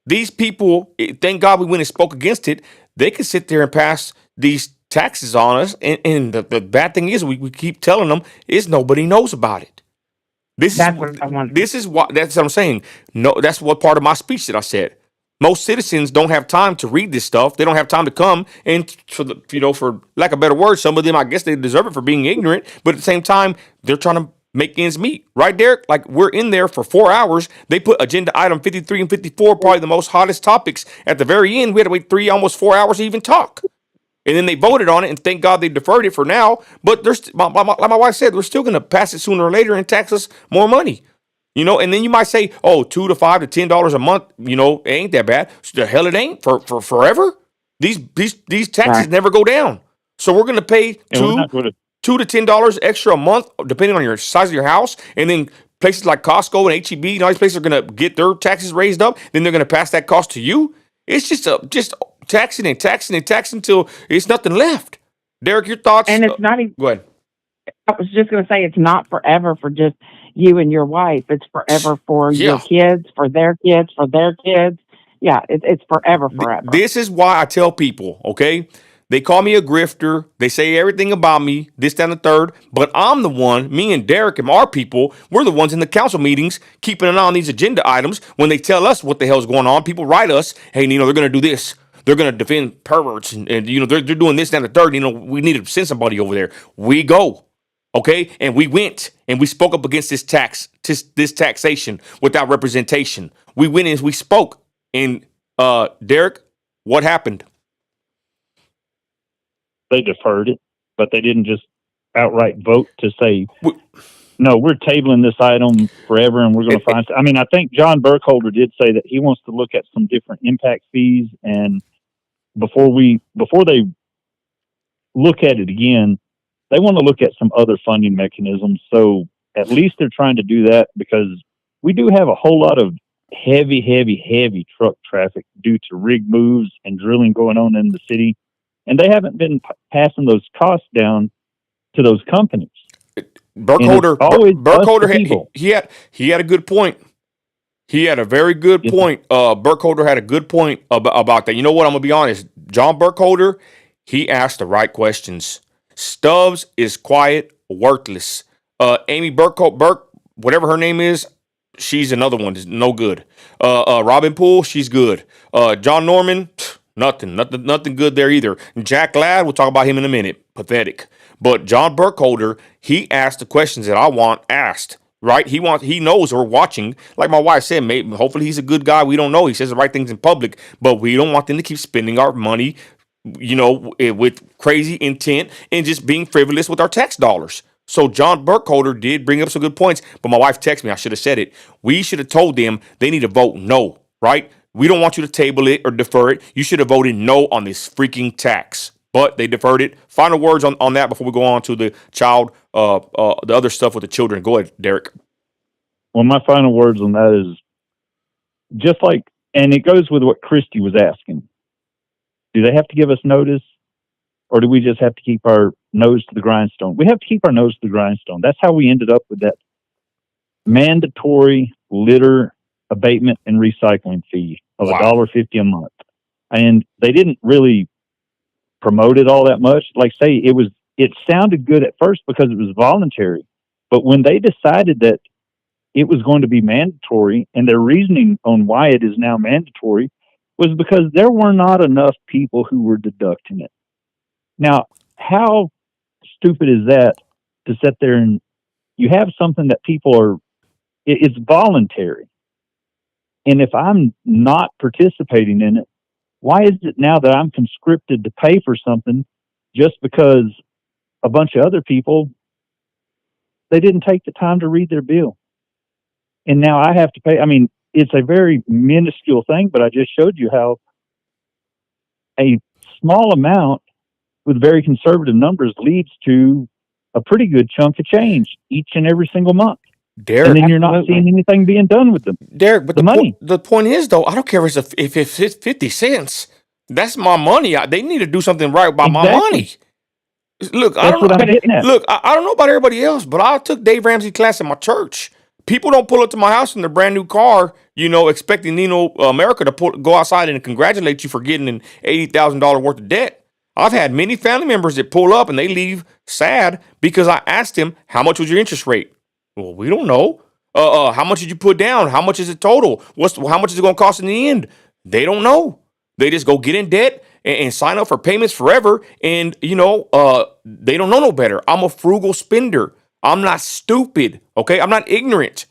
Speaker 1: These people, thank God we went and spoke against it. They could sit there and pass these taxes on us. And the bad thing is we keep telling them is nobody knows about it.
Speaker 2: That's what I want.
Speaker 1: This is what that's what I'm saying. No, that's what part of my speech that I said. Most citizens don't have time to read this stuff. They don't have time to come and for lack of a better word, some of them I guess they deserve it for being ignorant. But at the same time, they're trying to make ends meet, right, Derek? Like we're in there for 4 hours. They put agenda item 53 and 54, probably the most hottest topics. At the very end, we had to wait almost 4 hours to even talk. And then they voted on it, and thank God they deferred it for now. But there's, like my wife said, we're still going to pass it sooner or later and tax us more money. And then you might say, oh, $2 to $5 to $10 a month, it ain't that bad. So the hell it ain't for forever. These taxes never go down. So we're going to pay $2 to $10 extra a month, depending on your size of your house. And then places like Costco and HEB and all these places are going to get their taxes raised up. Then they're going to pass that cost to you. It's just taxing and taxing and taxing until it's nothing left. Derek, your thoughts?
Speaker 2: And it's not even.
Speaker 1: Go ahead.
Speaker 2: I was just going to say it's not forever for just you and your wife. It's forever for your kids, for their kids, for their kids. Yeah, it's forever.
Speaker 1: This is why I tell people, okay? They call me a grifter. They say everything about me, this, that, and the third. But I'm the one, me and Derek and our people, we're the ones in the council meetings keeping an eye on these agenda items. When they tell us what the hell's going on, people write us, hey, they're going to do this. They're going to defend perverts. And they're doing this, that, and the third. We need to send somebody over there. We go. Okay, and we went and we spoke up against this taxation without representation. We went and we spoke. And Derek, what happened?
Speaker 3: They deferred it, but they didn't just outright vote to say, no, we're tabling this item forever and we're going to find. I mean, I think John Burkholder did say that he wants to look at some different impact fees, and before they look at it again, they want to look at some other funding mechanisms. So at least they're trying to do that, because we do have a whole lot of heavy truck traffic due to rig moves and drilling going on in the city. And they haven't been passing those costs down to those companies.
Speaker 1: Burkholder he had a good point. He had a very good point. Burkholder had a good point about that. You know what? I'm going to be honest. John Burkholder, he asked the right questions. Stubbs is quiet, worthless. Amy Burke, whatever her name is, she's another one. No good. Robin Poole, she's good. John Norman, nothing good there either. Jack Ladd, we'll talk about him in a minute. Pathetic. But John Burkholder, he asked the questions that I want asked. Right? He knows we're watching. Like my wife said, maybe hopefully he's a good guy. We don't know. He says the right things in public, but we don't want them to keep spending our money, with crazy intent and just being frivolous with our tax dollars. So John Burkholder did bring up some good points, but my wife texted me. I should have said it. We should have told them they need to vote no, right? We don't want you to table it or defer it. You should have voted no on this freaking tax. But they deferred it. Final words on that before we go on to the the other stuff with the children. Go ahead, Derek.
Speaker 3: Well, my final words on that is just like, and it goes with what Christy was asking. Do they have to give us notice, or do we just have to keep our nose to the grindstone? We have to keep our nose to the grindstone. That's how we ended up with that mandatory litter abatement and recycling fee of $1.50 a month. And they didn't really promote it all that much. Like say it sounded good at first because it was voluntary, but when they decided that it was going to be mandatory, and their reasoning on why it is now mandatory was because there were not enough people who were deducting it. Now, how stupid is that to sit there and you have something that it's voluntary. And if I'm not participating in it, why is it now that I'm conscripted to pay for something just because a bunch of other people, they didn't take the time to read their bill? And now I have to pay. I mean, it's a very minuscule thing, but I just showed you how a small amount with very conservative numbers leads to a pretty good chunk of change each and every single month.
Speaker 1: Derek,
Speaker 3: and then you're not seeing anything being done with them.
Speaker 1: Derek, but
Speaker 3: the money.
Speaker 1: The point is, though, I don't care if it's 50 cents. That's my money. They need to do something right by my money. Look, I don't know about everybody else, but I took Dave Ramsey class at my church. People don't pull up to my house in their brand new car, expecting Nino America to go outside and congratulate you for getting an $80,000 worth of debt. I've had many family members that pull up and they leave sad because I asked them, how much was your interest rate? Well, we don't know. How much did you put down? How much is it total? How much is it going to cost in the end? They don't know. They just go get in debt and sign up for payments forever. And, they don't know no better. I'm a frugal spender. I'm not stupid. Okay. I'm not ignorant.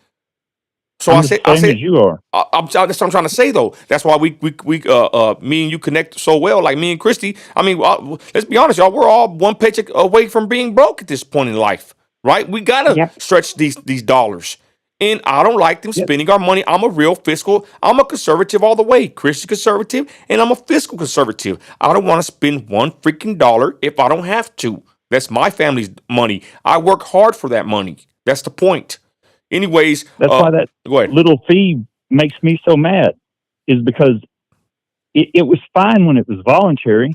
Speaker 1: So
Speaker 3: I'm the same as you are.
Speaker 1: that's what I'm trying to say though. That's why we me and you connect so well. Like me and Christy. I mean, let's be honest, y'all. We're all one paycheck away from being broke at this point in life, right? We gotta stretch these dollars, and I don't like them spending our money. I'm a conservative all the way. Christian conservative, and I'm a fiscal conservative. I don't want to spend one freaking dollar if I don't have to. That's my family's money. I work hard for that money. That's the point. Anyways,
Speaker 3: that's why that little fee makes me so mad, is because it was fine when it was voluntary,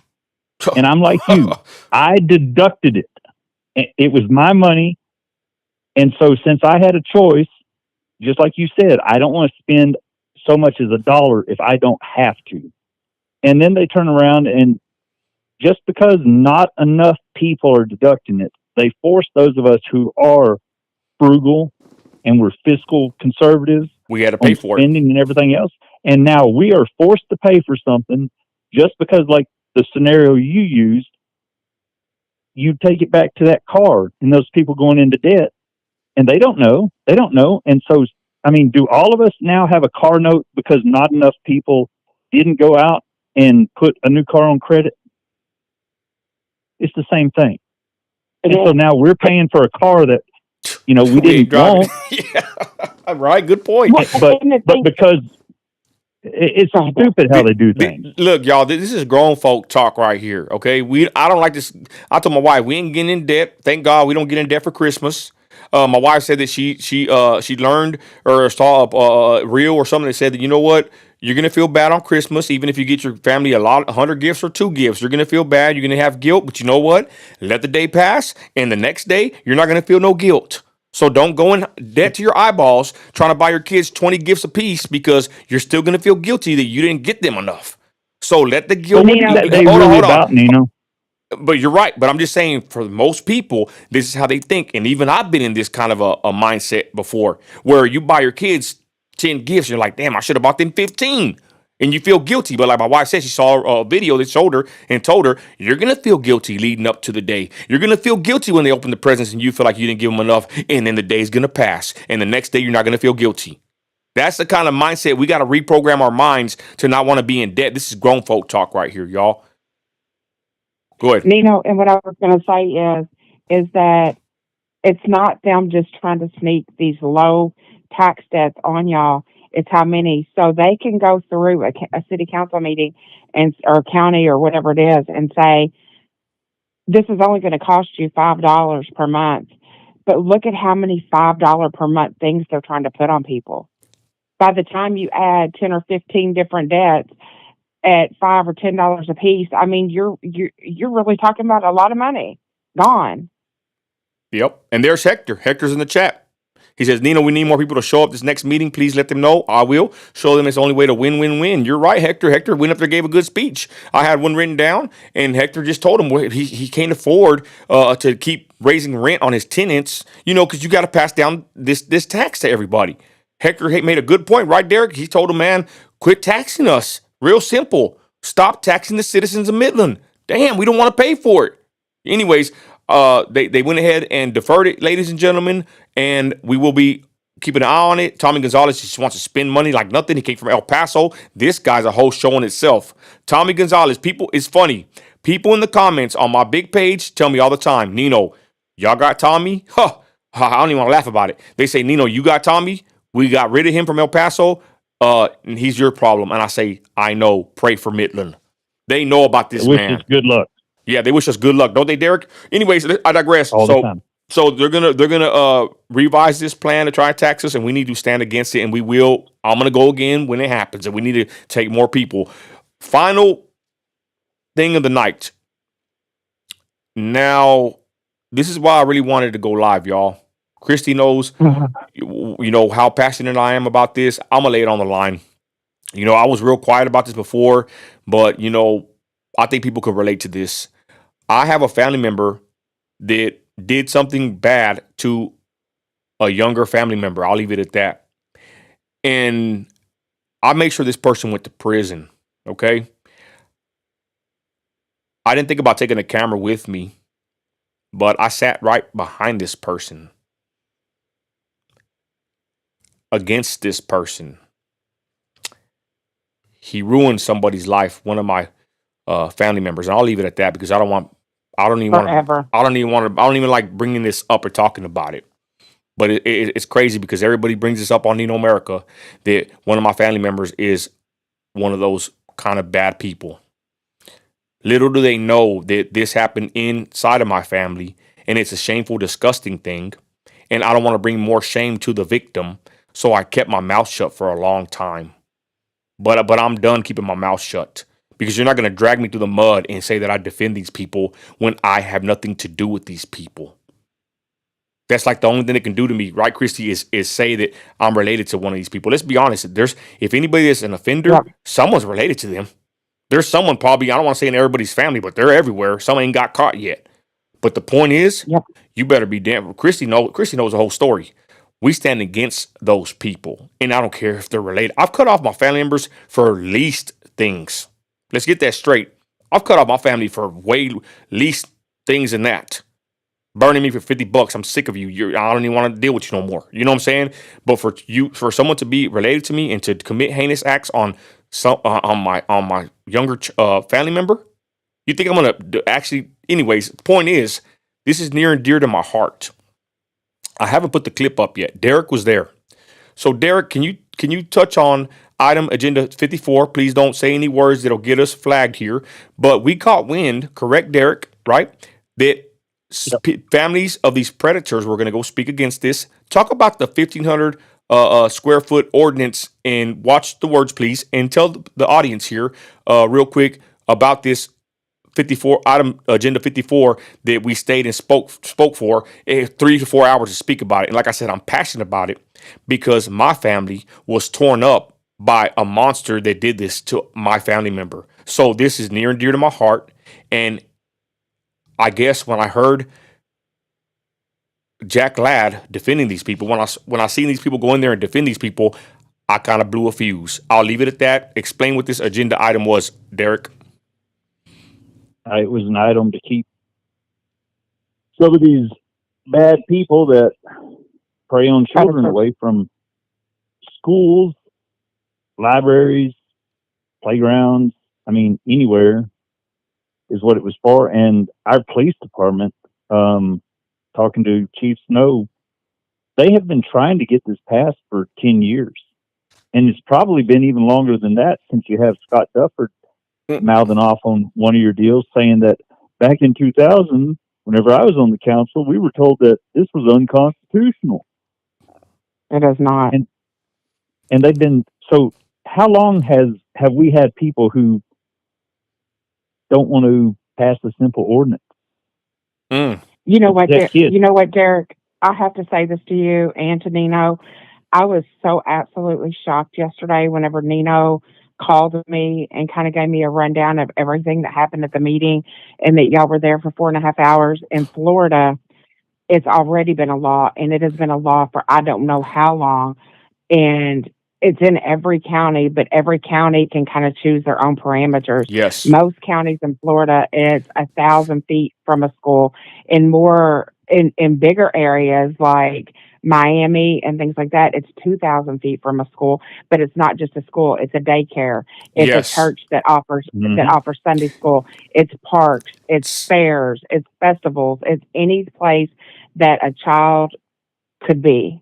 Speaker 3: and I'm like you. I deducted it. It was my money, and so since I had a choice, just like you said, I don't want to spend so much as $1 if I don't have to. And then they turn around and just because not enough people are deducting it, they force those of us who are frugal and we're fiscal conservatives.
Speaker 1: We had to pay for
Speaker 3: spending and everything else. And now we are forced to pay for something just because, like the scenario you used, you take it back to that car and those people going into debt and they don't know. And so, I mean, do all of us now have a car note because not enough people didn't go out and put a new car on credit? It's the same thing. And so now we're paying for a car that, we didn't want.
Speaker 1: Yeah, right. Good point.
Speaker 3: But because it's stupid how they do things.
Speaker 1: Look, y'all, this is grown folk talk right here. Okay, I don't like this. I told my wife we ain't getting in debt. Thank God we don't get in debt for Christmas. My wife said that she learned or saw a reel or something that said that, you know what, you're gonna feel bad on Christmas, even if you get your family 100 gifts or 2 gifts. You're gonna feel bad. You're gonna have guilt. But you know what? Let the day pass, and the next day you're not gonna feel no guilt. So don't go in debt to your eyeballs trying to buy your kids 20 gifts apiece because you're still gonna feel guilty that you didn't get them enough. So let the guilt.
Speaker 3: Hold on. Nino.
Speaker 1: But you're right. But I'm just saying, for most people, this is how they think. And even I've been in this kind of a mindset before, where you buy your kids 10 gifts, you're like, damn, I should have bought them 15. And you feel guilty. But like my wife said, she saw a video that showed her and told her, you're going to feel guilty leading up to the day. You're going to feel guilty when they open the presents and you feel like you didn't give them enough. And then the day's going to pass. And the next day, you're not going to feel guilty. That's the kind of mindset we got to reprogram our minds to not want to be in debt. This is grown folk talk right here, y'all. Go ahead.
Speaker 2: Nino, and what I was going to say is that it's not them just trying to sneak these low tax debts on y'all. It's how many, so they can go through a city council meeting or county or whatever it is and say, this is only going to cost you $5 per month. But look at how many $5 per month things they're trying to put on people. By the time you add 10 or 15 different debts at $5 or $10 a piece, I mean, you're really talking about a lot of money gone.
Speaker 1: Yep. And there's Hector. Hector's in the chat. He says, Nino, we need more people to show up this next meeting. Please let them know. I will. Show them it's the only way to win. You're right, Hector. Hector went up there, gave a good speech. I had one written down, and Hector just told him he can't afford to keep raising rent on his tenants, because you got to pass down this tax to everybody. Hector made a good point, right, Derek? He told him, man, quit taxing us. Real simple. Stop taxing the citizens of Midland. Damn, we don't want to pay for it. Anyways, they went ahead and deferred it, ladies and gentlemen, and we will be keeping an eye on it. Tommy Gonzalez just wants to spend money like nothing. He came from El Paso. This guy's a whole show in itself. Tommy Gonzalez, it's funny. People in the comments on my big page tell me all the time, Nino, y'all got Tommy? Huh. I don't even want to laugh about it. They say, Nino, you got Tommy? We got rid of him from El Paso. And he's your problem. And I say, I know. Pray for Midland. They know about this man.
Speaker 3: Wish us good luck.
Speaker 1: Yeah, they wish us good luck, don't they, Derek? Anyways, I digress.
Speaker 3: All the time.
Speaker 1: So they're gonna revise this plan to try and tax us, and we need to stand against it. And we will. I'm gonna go again when it happens, and we need to take more people. Final thing of the night. Now, this is why I really wanted to go live, y'all. Christy knows, how passionate I am about this. I'm gonna lay it on the line. I was real quiet about this before, but I think people could relate to this. I have a family member that did something bad to a younger family member. I'll leave it at that. And I made sure this person went to prison. Okay. I didn't think about taking a camera with me, but I sat right behind this person, against this person. He ruined somebody's life, one of my family members, and I'll leave it at that because I don't even want to,
Speaker 2: Forever.
Speaker 1: I don't even like bringing this up or talking about it. But it's crazy because everybody brings this up on Nino America that one of my family members is one of those kind of bad people. Little do they know that this happened inside of my family, and it's a shameful, disgusting thing. And I don't want to bring more shame to the victim, so I kept my mouth shut for a long time. But I'm done keeping my mouth shut because you're not going to drag me through the mud and say that I defend these people when I have nothing to do with these people. That's like the only thing they can do to me, right, Christy, is say that I'm related to one of these people. Let's be honest. If anybody is an offender,
Speaker 2: Yep.
Speaker 1: someone's related to them. There's someone probably, I don't want to say in everybody's family, but they're everywhere. Some ain't got caught yet. But the point is,
Speaker 2: Yep.
Speaker 1: you better be damn. Christy knows the whole story. We stand against those people, and I don't care if they're related. I've cut off my family members for least things. Let's get that straight. I've cut off my family for way least things than that. Burning me for $50. I'm sick of you. I don't even want to deal with you no more. You know what I'm saying? But for someone to be related to me and to commit heinous acts on my younger family member, you think I'm gonna actually? Anyways, the point is, this is near and dear to my heart. I haven't put the clip up yet. Derek was there. So Derek, can you touch on item agenda 54? Please don't say any words that'll get us flagged here. But we caught wind, correct, Derek? Right? That families of these predators were going to go speak against this. Talk about the 1,500 square foot ordinance and watch the words, please, and tell the audience here real quick about this 54 item agenda 54 that we stayed and spoke for 3 to 4 hours to speak about it. And like I said, I'm passionate about it because my family was torn up by a monster that did this to my family member. So this is near and dear to my heart. And I guess when I heard Jack Ladd defending these people, when I seen these people go in there and defend these people, I kind of blew a fuse. I'll leave it at that. Explain what this agenda item was, Derek.
Speaker 3: It was an item to keep some of these bad people that prey on children away from schools, libraries, playgrounds. I mean, anywhere is what it was for. And our police department, talking to Chief Snow, they have been trying to get this passed for 10 years. And it's probably been even longer than that since you have Scott Dufford mouthing off on one of your deals saying that back in 2000, whenever I was on the council, we were told that this was unconstitutional.
Speaker 2: It is not.
Speaker 3: And they've been, so how long have we had people who don't want to pass a simple ordinance?
Speaker 2: You know what, Derek? I have to say this to you and to Nino. I was so absolutely shocked yesterday whenever Nino called me and kind of gave me a rundown of everything that happened at the meeting and that y'all were there for 4.5 hours. In Florida, it's already been a law, and it has been a law for I don't know how long. And it's in every county, but every county can kind of choose their own parameters.
Speaker 1: Yes.
Speaker 2: Most counties in Florida, it's 1,000 feet from a school. In bigger areas like Miami and things like that, it's 2,000 feet from a school. But it's not just a school; it's a daycare. It's a church that offers Sunday school. It's parks. It's fairs. It's festivals. It's any place that a child could be.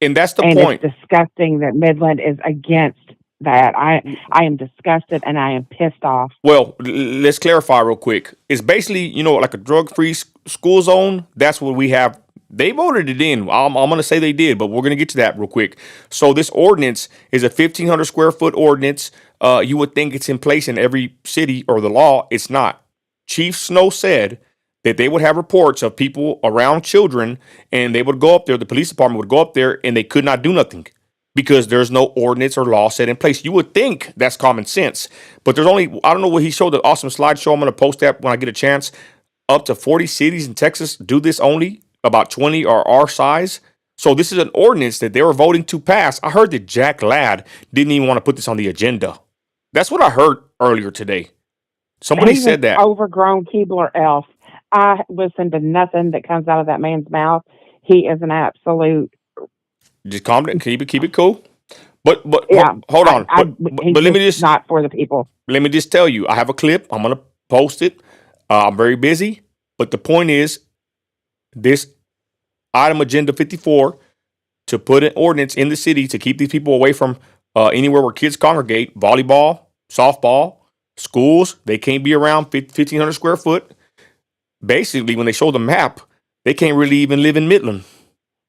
Speaker 1: And that's the point.
Speaker 2: It's disgusting that Midland is against that. I am disgusted and I am pissed off.
Speaker 1: Well, let's clarify real quick. It's basically, like a drug-free school zone. That's what we have. They voted it in. I'm going to say they did, but we're going to get to that real quick. So this ordinance is a 1,500 square foot ordinance. You would think it's in place in every city or the law. It's not. Chief Snow said that they would have reports of people around children, and they would go up there, the police department would go up there, and they could not do nothing because there's no ordinance or law set in place. You would think that's common sense, but there's only, I don't know what he showed, the awesome slideshow. I'm going to post that when I get a chance. Up to 40 cities in Texas do this only, about 20 are our size. So this is an ordinance that they were voting to pass. I heard that Jack Ladd didn't even want to put this on the agenda. That's what I heard earlier today. Somebody
Speaker 2: He's
Speaker 1: said
Speaker 2: an
Speaker 1: that.
Speaker 2: overgrown Keebler elf. I listen to nothing that comes out of that man's mouth. He is an absolute.
Speaker 1: Just calm down, keep it cool. But
Speaker 2: Yeah.
Speaker 1: hold on.
Speaker 2: He's
Speaker 1: But let me just
Speaker 2: not for the people.
Speaker 1: let me just tell you, I have a clip. I'm gonna post it. I'm very busy, but the point is, this item agenda 54 to put an ordinance in the city to keep these people away from anywhere where kids congregate, volleyball, softball, schools. They can't be around 1,500 square foot. Basically, when they show the map, they can't really even live in Midland.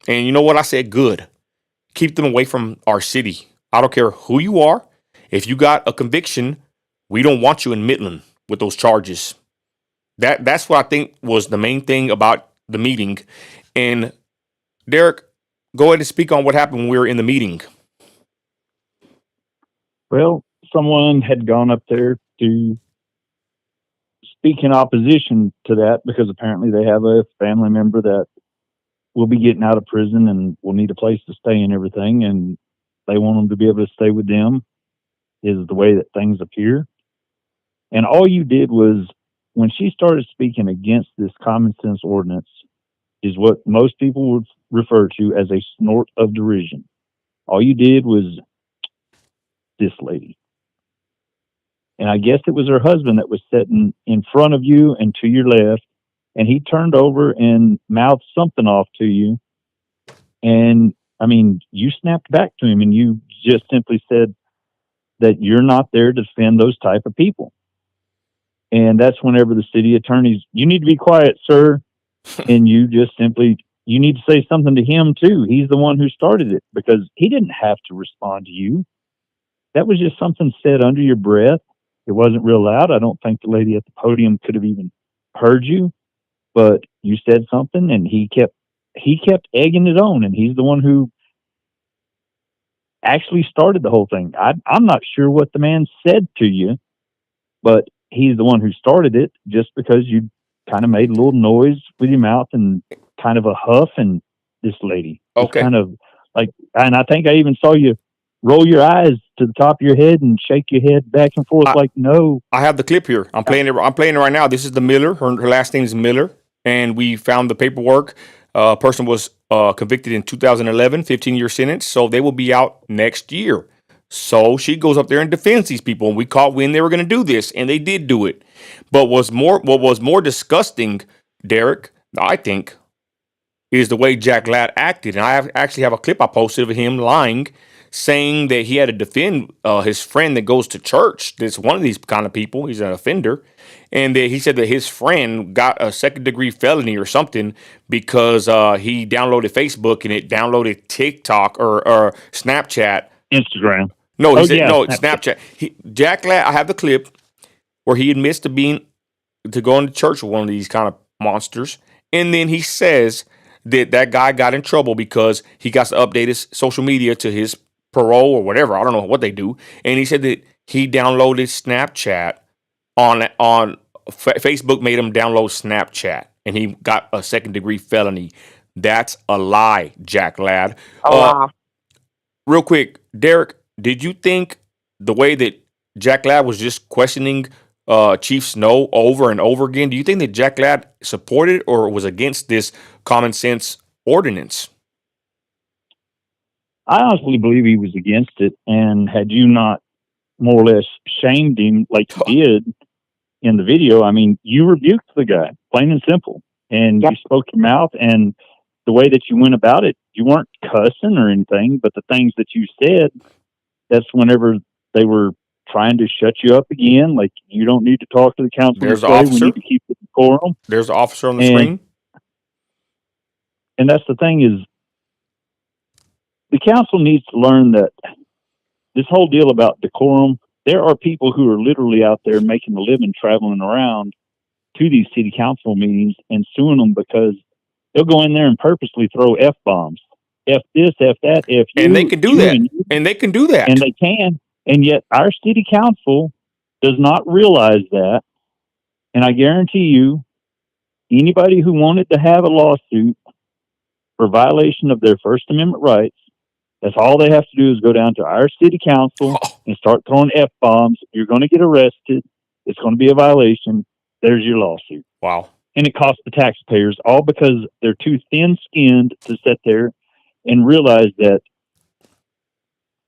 Speaker 1: And you know what? I said, good. Keep them away from our city. I don't care who you are. If you got a conviction, we don't want you in Midland with those charges. That's what I think was the main thing about the meeting. And Derek, go ahead and speak on what happened when we were in the meeting.
Speaker 3: Well, someone had gone up there to speak in opposition to that because apparently they have a family member that will be getting out of prison and will need a place to stay and everything, and they want them to be able to stay with them, is the way that things appear. And all you did was, when she started speaking against this common sense ordinance, is what most people would refer to as a snort of derision. All you did was, this lady. And I guess it was her husband that was sitting in front of you and to your left, and he turned over and mouthed something off to you. And I mean, you snapped back to him and you just simply said that you're not there to defend those type of people. And that's whenever the city attorneys, you need to be quiet, sir. And you just simply, you need to say something to him too. He's the one who started it, because he didn't have to respond to you. That was just something said under your breath. It wasn't real loud. I don't think the lady at the podium could have even heard you, but you said something and he kept egging it on, and he's the one who actually started the whole thing. I'm not sure what the man said to you, but he's the one who started it, just because you kind of made a little noise with your mouth and kind of a huff, and this lady was kind of like, and I think I even saw you roll your eyes to the top of your head and shake your head back and forth like, no.
Speaker 1: I have the clip here. I'm playing it right now. This is the Miller. Her last name is Miller, and we found the paperwork. Person was convicted in 2011, 15-year sentence, so they will be out next year. So she goes up there and defends these people, and we caught when they were going to do this, and they did do it. But what was more disgusting, Derek, I think, is the way Jack Ladd acted. And I actually have a clip I posted of him lying, saying that he had to defend his friend that goes to church. That's one of these kind of people. He's an offender. And he said that his friend got a second-degree felony or something because he downloaded Facebook and it downloaded TikTok or Snapchat.
Speaker 3: Instagram.
Speaker 1: No, he said Snapchat. Jack Ladd, I have the clip where he admits to going to church with one of these kind of monsters. And then he says that guy got in trouble because he got to update his social media to his parole or whatever. I don't know what they do. And he said that he downloaded Snapchat on Facebook, made him download Snapchat, and he got a second-degree felony. That's a lie, Jack Ladd. Real quick, Derek, did you think the way that Jack Ladd was just questioning Chief Snow over and over again, do you think that Jack Ladd supported or was against this common sense ordinance?
Speaker 3: I honestly believe he was against it, and had you not more or less shamed him like you did in the video, I mean, you rebuked the guy, plain and simple, and you spoke your mouth, and the way that you went about it, you weren't cussing or anything, but the things that you said, that's whenever they were trying to shut you up again, like, you don't need to talk to the council.
Speaker 1: There's the officer.
Speaker 3: We need to keep the decorum.
Speaker 1: There's the officer on the screen.
Speaker 3: And that's the thing is, the council needs to learn that this whole deal about decorum, there are people who are literally out there making a living traveling around to these city council meetings and suing them because they'll go in there and purposely throw F bombs. F this, F that, F you.
Speaker 1: And they can do that. And they can do that.
Speaker 3: And they can. And yet our city council does not realize that. And I guarantee you, anybody who wanted to have a lawsuit for violation of their First Amendment rights, that's all they have to do is go down to our city council and start throwing F bombs. You're going to get arrested. It's going to be a violation. There's your lawsuit.
Speaker 1: Wow.
Speaker 3: And it costs the taxpayers, all because they're too thin-skinned to sit there and realize that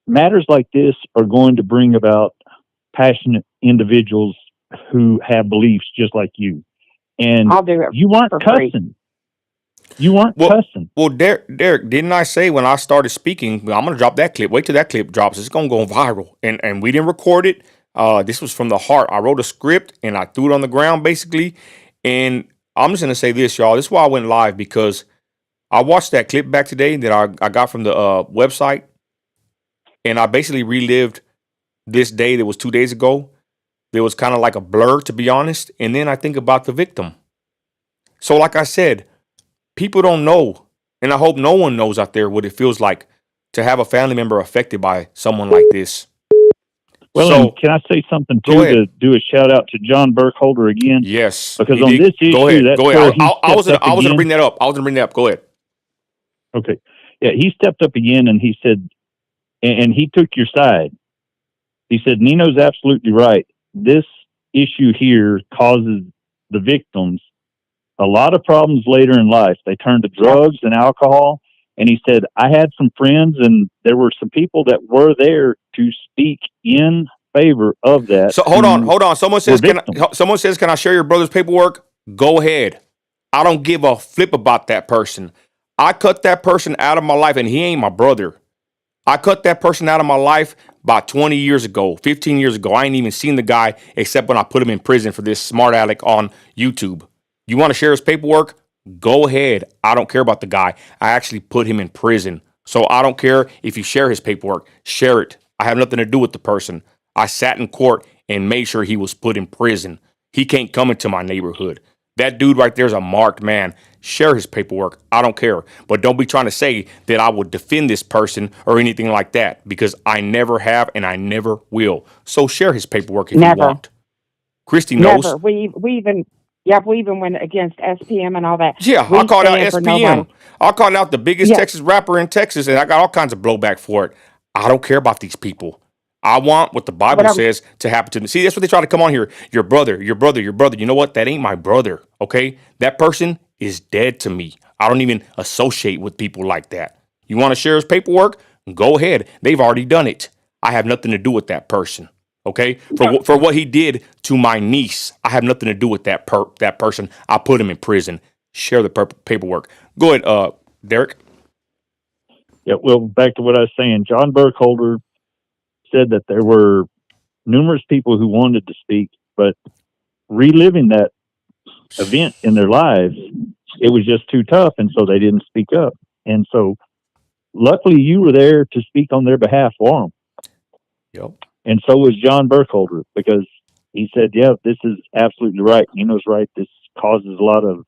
Speaker 3: matters like this are going to bring about passionate individuals who have beliefs just like you. And
Speaker 2: I'll do it
Speaker 3: you weren't
Speaker 2: for free.
Speaker 3: cussing. You weren't cussing.
Speaker 1: Well, Derek, didn't I say when I started speaking, I'm going to drop that clip. Wait till that clip drops. It's going to go viral. And we didn't record it. This was from the heart. I wrote a script and I threw it on the ground basically. And I'm just going to say this, y'all. This is why I went live, because I watched that clip back today that I got from the website. And I basically relived this day that was 2 days ago. There was kind of like a blur, to be honest. And then I think about the victim. So like I said, people don't know, and I hope no one knows out there what it feels like to have a family member affected by someone like this.
Speaker 3: Well,
Speaker 1: So,
Speaker 3: and can I say something
Speaker 1: go
Speaker 3: too,
Speaker 1: ahead.
Speaker 3: to do a shout out to John Burkholder again?
Speaker 1: Yes.
Speaker 3: Because
Speaker 1: he
Speaker 3: on
Speaker 1: did.
Speaker 3: this issue,
Speaker 1: Go ahead.
Speaker 3: that's
Speaker 1: Go
Speaker 3: where
Speaker 1: ahead.
Speaker 3: he
Speaker 1: I was
Speaker 3: stepped up
Speaker 1: going to
Speaker 3: again.
Speaker 1: bring that up. I was going to bring that up. Go ahead.
Speaker 3: Okay. Yeah, he stepped up again and he said, and he took your side. He said, Nino's absolutely right. This issue here causes the victims a lot of problems later in life. They turn to drugs and alcohol. And he said, I had some friends and there were some people that were there to speak in favor of that.
Speaker 1: So hold on. Someone says, can I share your brother's paperwork? Go ahead. I don't give a flip about that person. I cut that person out of my life, and he ain't my brother. I cut that person out of my life about 20 years ago, 15 years ago. I ain't even seen the guy except when I put him in prison for this smart aleck on YouTube. You want to share his paperwork? Go ahead. I don't care about the guy. I actually put him in prison. So I don't care if you share his paperwork. Share it. I have nothing to do with the person. I sat in court and made sure he was put in prison. He can't come into my neighborhood. That dude right there is a marked man. Share his paperwork. I don't care. But don't be trying to say that I would defend this person or anything like that, because I never have and I never will. So share his paperwork if you want. Christy knows.
Speaker 2: Never. We even went against SPM and all that.
Speaker 1: Yeah, I called out SPM. I called out the biggest Texas rapper in Texas, and I got all kinds of blowback for it. I don't care about these people. I want what the Bible says to happen to them. See, that's what they try to come on here. Your brother. You know what? That ain't my brother, okay? That person is dead to me. I don't even associate with people like that. You want to share his paperwork? Go ahead. They've already done it. I have nothing to do with that person, okay? For what he did to my niece, I have nothing to do with that person. I put him in prison. Share the paperwork. Go ahead, Derek.
Speaker 3: Yeah, well, back to what I was saying. John Burkholder said that there were numerous people who wanted to speak, but reliving that event in their lives, it was just too tough, and so they didn't speak up. And so luckily you were there to speak on their behalf for them.
Speaker 1: Yep.
Speaker 3: And so was John Burkholder, because he said, yeah, this is absolutely right. Nino's right. This causes a lot of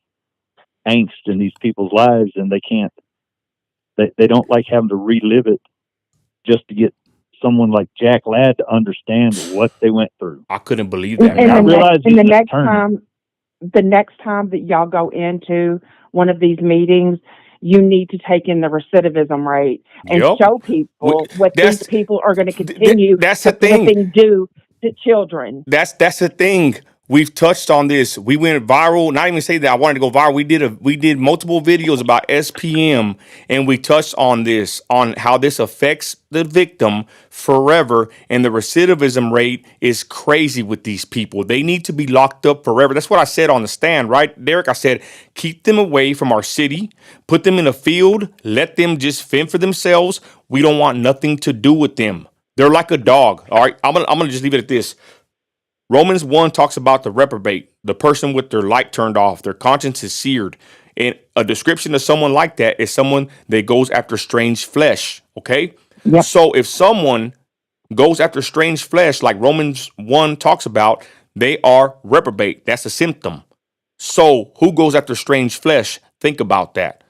Speaker 3: angst in these people's lives, and they don't like having to relive it just to get someone like Jack Ladd to understand what they went through.
Speaker 1: I couldn't believe that.
Speaker 2: And the next time that y'all go into one of these meetings, you need to take in the recidivism rate and show people what these people are going to continue to do to children.
Speaker 1: That's the thing. We've touched on this. We went viral. Not even say that I wanted to go viral. We did multiple videos about SPM, and we touched on this, on how this affects the victim forever. And the recidivism rate is crazy with these people. They need to be locked up forever. That's what I said on the stand, right, Derek? I said, keep them away from our city, put them in a field, let them just fend for themselves. We don't want nothing to do with them. They're like a dog. All right, I'm gonna just leave it at this. Romans 1 talks about the reprobate, the person with their light turned off, their conscience is seared. And a description of someone like that is someone that goes after strange flesh, okay? Yep. So if someone goes after strange flesh, like Romans 1 talks about, they are reprobate. That's a symptom. So who goes after strange flesh? Think about that.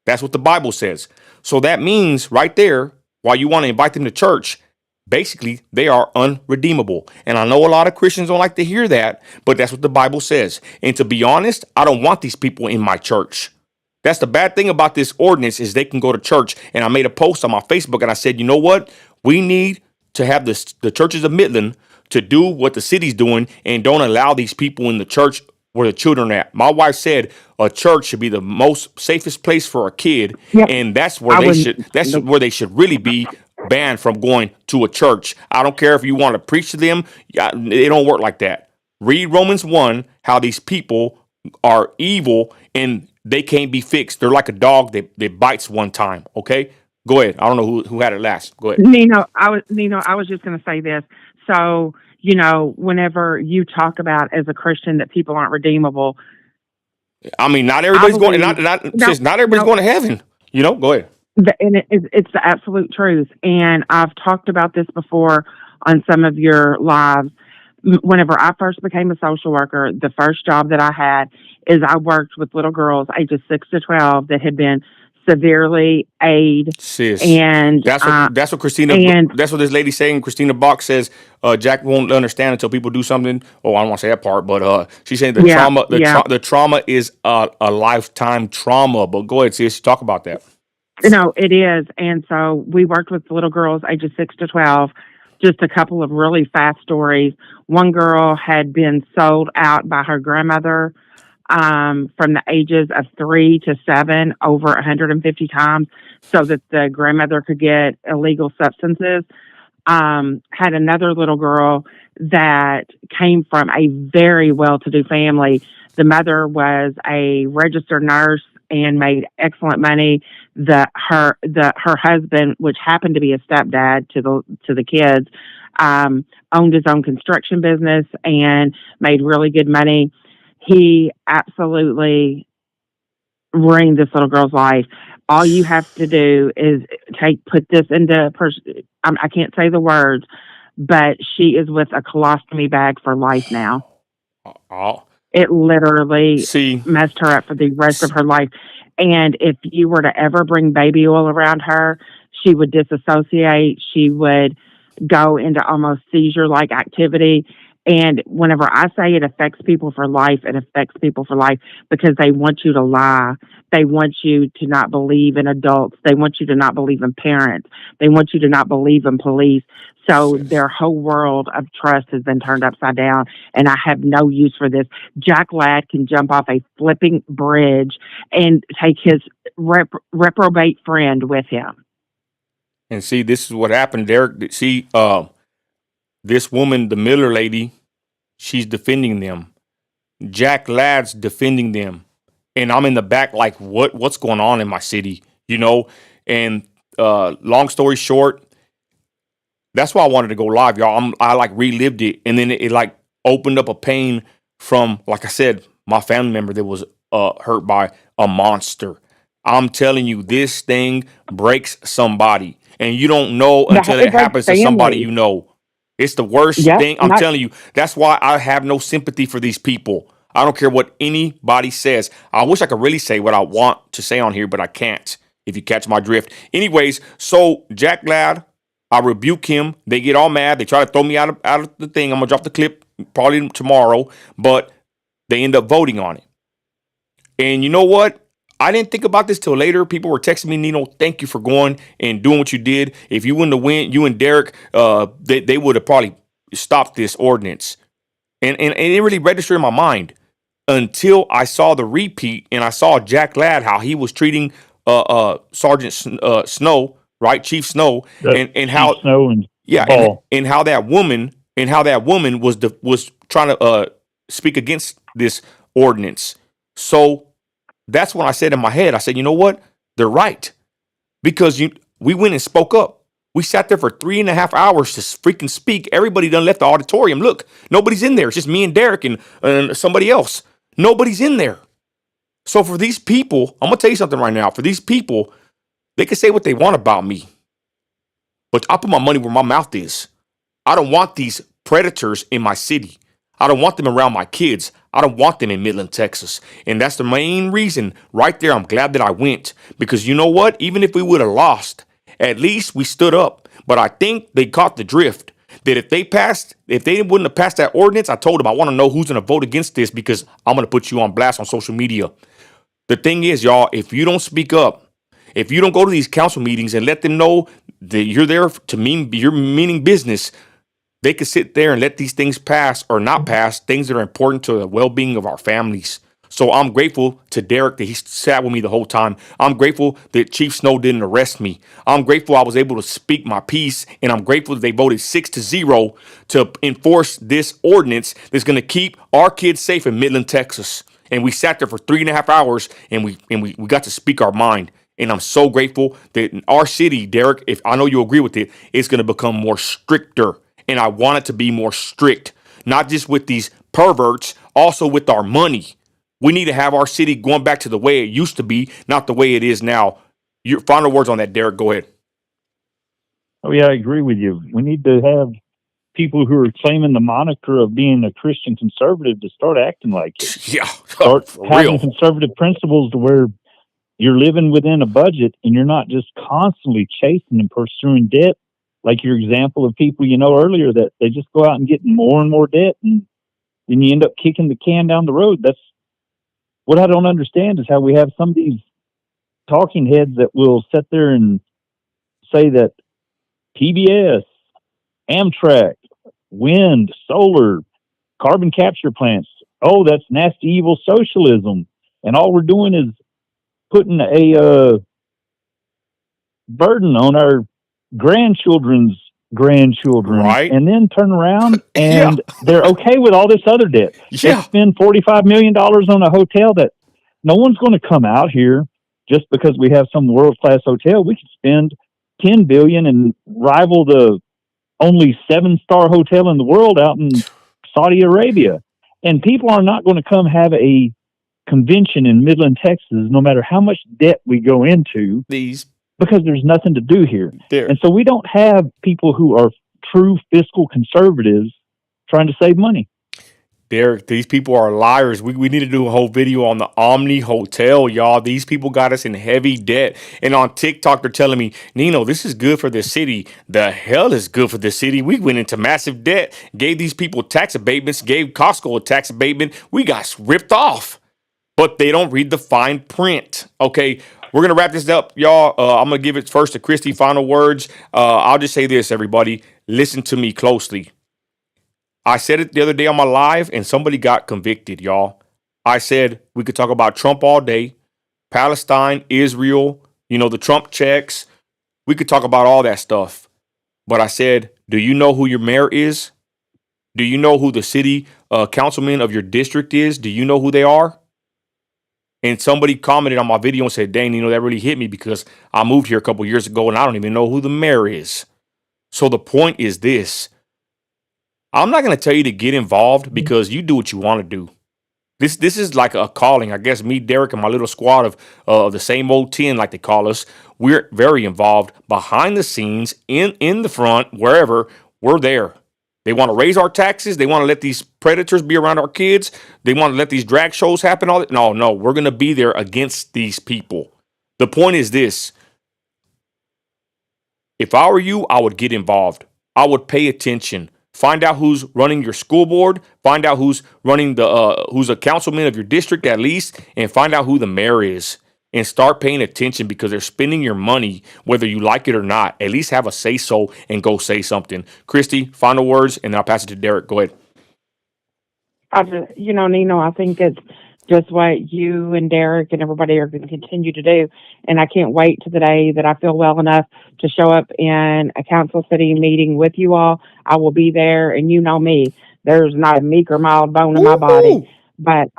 Speaker 1: That's what the Bible says. So that means right there, while you want to invite them to church, basically they are unredeemable. And I know a lot of Christians don't like to hear that, but that's what the Bible says. And to be honest, I don't want these people in my church. That's the bad thing about this ordinance is they can go to church. And I made a post on my Facebook and I said, you know what? We need to have the churches of Midland to do what the city's doing and don't allow these people in the church where the children are at. My wife said a church should be the most safest place for a kid,
Speaker 2: Yep.
Speaker 1: and that's where
Speaker 2: I
Speaker 1: they
Speaker 2: wouldn't.
Speaker 1: should. That's
Speaker 2: Nope.
Speaker 1: where they should really be banned from going to a church. I don't care if you want to preach to them. It don't work like that. Read Romans 1, how these people are evil and they can't be fixed. They're like a dog that bites one time. Okay, go ahead. I don't know who had it last. Go ahead.
Speaker 2: I was just going to say this. So, whenever you talk about as a Christian that people aren't redeemable,
Speaker 1: I mean, not
Speaker 2: I
Speaker 1: everybody's going.
Speaker 2: believe
Speaker 1: Not everybody's going to heaven. Go ahead.
Speaker 2: it's the absolute truth. And I've talked about this before on some of your lives. Whenever I first became a social worker, the first job that I had is I worked with little girls ages 6 to 12 that had been severely aid.
Speaker 1: Sis,
Speaker 2: And
Speaker 1: that's what Christina.
Speaker 2: and
Speaker 1: That's what this lady's saying. Christina Box says Jack won't understand until people do something. Oh, I don't want to say that part, but she's saying the
Speaker 2: yeah,
Speaker 1: trauma.
Speaker 2: yeah.
Speaker 1: The trauma is a lifetime trauma. But go ahead, sis, talk about that.
Speaker 2: No, it is. And so we worked with little girls ages 6 to 12. Just a couple of really fast stories. One girl had been sold out by her grandmother from the ages of 3 to 7 over 150 times so that the grandmother could get illegal substances. Had another little girl that came from a very well-to-do family. The mother was a registered nurse and made excellent money. Her husband, which happened to be a stepdad to the kids, owned his own construction business and made really good money. He absolutely ruined this little girl's life. All you have to do is put this into I can't say the words, but she is with a colostomy bag for life now.
Speaker 1: Oh,
Speaker 2: It literally
Speaker 1: see,
Speaker 2: messed her up for the rest of her life. And if you were to ever bring baby oil around her, she would disassociate. She would go into almost seizure-like activity. And whenever I say it affects people for life, it affects people for life because they want you to lie. They want you to not believe in adults. They want you to not believe in parents. They want you to not believe in police. So their whole world of trust has been turned upside down, and I have no use for this. Jack Ladd can jump off a flipping bridge and take his reprobate friend with him.
Speaker 1: and see, this is what happened, Derek. See, this woman, the Miller lady, she's defending them. Jack Ladd's defending them, and I'm in the back like, what's going on in my city, And long story short, that's why I wanted to go live, y'all. I like relived it, and then it like opened up a pain from, like I said, my family member that was hurt by a monster. I'm telling you, this thing breaks somebody, and you don't know until it happens to somebody you know. It's the worst thing. I'm telling you. That's why I have no sympathy for these people. I don't care what anybody says. I wish I could really say what I want to say on here, but I can't, if you catch my drift. Anyways, so Jack Ladd, I rebuke him. They get all mad. They try to throw me out of the thing. I'm going to drop the clip probably tomorrow, but they end up voting on it. And you know what? I didn't think about this till later. People were texting me, Nino, thank you for going and doing what you did. If you wouldn't have went, you and Derek, they would have probably stopped this ordinance. And it didn't really register in my mind until I saw the repeat and I saw Jack Ladd, how he was treating Sergeant Snow, right? Chief Snow, and how
Speaker 3: Snow and Ball.
Speaker 1: and how that woman was trying to speak against this ordinance. So that's when I said in my head, I said, you know what? They're right. Because we went and spoke up. We sat there for 3.5 hours to freaking speak. Everybody done left the auditorium. Look, nobody's in there. It's just me and Derek and somebody else. Nobody's in there. So for these people, I'm going to tell you something right now. For these people, they can say what they want about me. But I put my money where my mouth is. I don't want these predators in my city. I don't want them around my kids. I don't want them in Midland, Texas. And that's the main reason right there. I'm glad that I went, because you know what? Even if we would have lost, at least we stood up. But I think they caught the drift that if they wouldn't have passed that ordinance, I told them I want to know who's going to vote against this, because I'm going to put you on blast on social media. The thing is, y'all, if you don't speak up, if you don't go to these council meetings and let them know that you're there to you're meaning business, they could sit there and let these things pass or not pass, things that are important to the well-being of our families. So I'm grateful to Derek that he sat with me the whole time. I'm grateful that Chief Snow didn't arrest me. I'm grateful I was able to speak my piece, and I'm grateful that they voted 6-0 to enforce this ordinance that's going to keep our kids safe in Midland, Texas. And we sat there for 3.5 hours, and we got to speak our mind. And I'm so grateful that in our city, Derek, if I know you agree with it, it's going to become more stricter. And I want it to be more strict, not just with these perverts, also with our money. We need to have our city going back to the way it used to be, not the way it is now. Your final words on that, Derek. Go ahead.
Speaker 3: Oh, yeah, I agree with you. We need to have people who are claiming the moniker of being a Christian conservative to start acting like it.
Speaker 1: Yeah,
Speaker 3: Start
Speaker 1: for
Speaker 3: having
Speaker 1: real.
Speaker 3: conservative principles to where you're living within a budget and you're not just constantly chasing and pursuing debt, like your example of people earlier, that they just go out and get more and more debt, and then you end up kicking the can down the road. That's what I don't understand, is how we have some of these talking heads that will sit there and say that PBS, Amtrak, wind, solar, carbon capture plants, oh, that's nasty, evil socialism. And all we're doing is putting a burden on our grandchildren's grandchildren,
Speaker 1: Right.
Speaker 3: and then turn around
Speaker 1: Yeah.
Speaker 3: and they're okay with all this other debt.
Speaker 1: Yeah.
Speaker 3: They spend $45 million on a hotel that no one's going to come out here just because we have some world-class hotel. We could spend $10 billion and rival the only 7-star hotel in the world out in Saudi Arabia. And people are not going to come have a convention in Midland, Texas, no matter how much debt we go into, because there's nothing to do here.
Speaker 1: There.
Speaker 3: And so we don't have people who are true fiscal conservatives trying to save money.
Speaker 1: Derek, these people are liars. We need to do a whole video on the Omni Hotel, y'all. These people got us in heavy debt. And on TikTok, they're telling me, Nino, this is good for the city. The hell is good for the city? We went into massive debt, gave these people tax abatements, gave Costco a tax abatement. We got ripped off. But they don't read the fine print. Okay, we're going to wrap this up, y'all. I'm going to give it first to Christy. Final words. I'll just say this, everybody. Listen to me closely. I said it the other day on my live, and somebody got convicted, y'all. I said we could talk about Trump all day, Palestine, Israel, the Trump checks. We could talk about all that stuff. But I said, do you know who your mayor is? Do you know who the city councilman of your district is? Do you know who they are? And somebody commented on my video and said, dang, that really hit me, because I moved here a couple years ago and I don't even know who the mayor is. So the point is this. I'm not going to tell you to get involved, because you do what you want to do. This is like a calling. I guess me, Derek, and my little squad of the same old 10, like they call us, we're very involved behind the scenes, in the front, wherever. We're there. They want to raise our taxes. They want to let these predators be around our kids. They want to let these drag shows happen. All that. No, we're going to be there against these people. The point is this. If I were you, I would get involved. I would pay attention. Find out who's running your school board. Find out who's running who's a councilman of your district at least, and find out who the mayor is. And start paying attention, because they're spending your money, whether you like it or not. At least have a say-so and go say something. Christy, final words, and then I'll pass it to Derek. Go ahead.
Speaker 2: Nino, I think it's just what you and Derek and everybody are going to continue to do. And I can't wait to the day that I feel well enough to show up in a council city meeting with you all. I will be there, and you know me. There's not a meek or mild bone in my body. But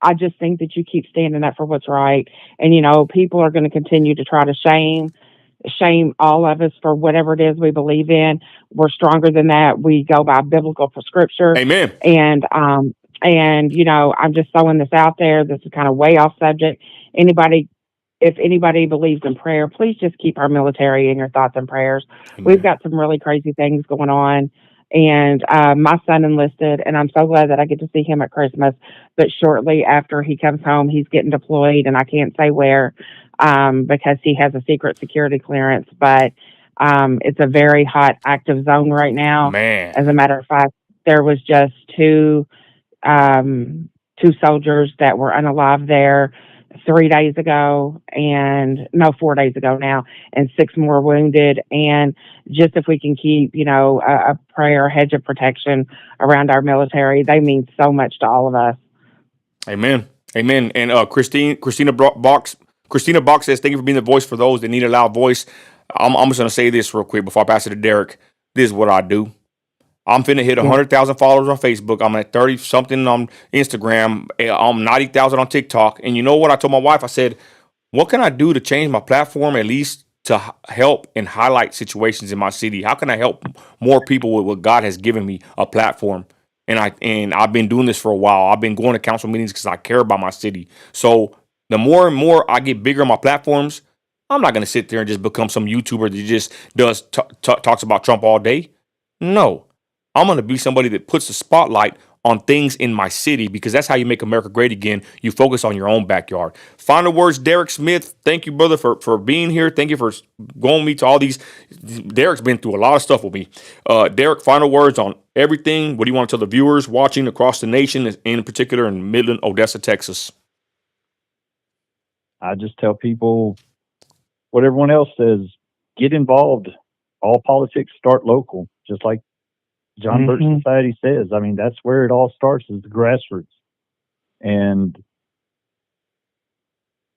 Speaker 2: I just think that you keep standing up for what's right. And, people are going to continue to try to shame all of us for whatever it is we believe in. We're stronger than that. We go by biblical scripture.
Speaker 1: Amen.
Speaker 2: And I'm just throwing this out there. This is kind of way off subject. If anybody believes in prayer, please just keep our military in your thoughts and prayers.
Speaker 1: Amen.
Speaker 2: We've got some really crazy things going on And my son enlisted, and I'm so glad that I get to see him at Christmas. But shortly after he comes home, he's getting deployed, and I can't say where because he has a secret security clearance. But it's a very hot, active zone right now.
Speaker 1: Man.
Speaker 2: As a matter of fact, there was just two soldiers that were unalive there 3 days ago, and no, 4 days ago now, and six more wounded. And just if we can keep, a prayer hedge of protection around our military, they mean so much to all of us.
Speaker 1: Amen. Amen. And Christina Box says, "Thank you for being the voice for those that need a loud voice." I'm just gonna say this real quick before I pass it to Derek. This is what I do. I'm finna hit 100,000 followers on Facebook. I'm at 30 something on Instagram. I'm 90,000 on TikTok. And you know what? I told my wife, I said, what can I do to change my platform at least to help and highlight situations in my city? How can I help more people with what God has given me, a platform? And I've been doing this for a while. I've been going to council meetings because I care about my city. So the more and more I get bigger on my platforms, I'm not gonna sit there and just become some YouTuber that just talks about Trump all day. No. I'm going to be somebody that puts the spotlight on things in my city, because that's how you make America great again. You focus on your own backyard. Final words, Derek Smith. Thank you, brother, for being here. Thank you for going with me to all these. Derek's been through a lot of stuff with me. Derek, final words on everything. What do you want to tell the viewers watching across the nation, in particular in Midland, Odessa, Texas?
Speaker 3: I just tell people what everyone else says, get involved. All politics start local, just like John Birch Society says. I mean, that's where it all starts, is the grassroots. And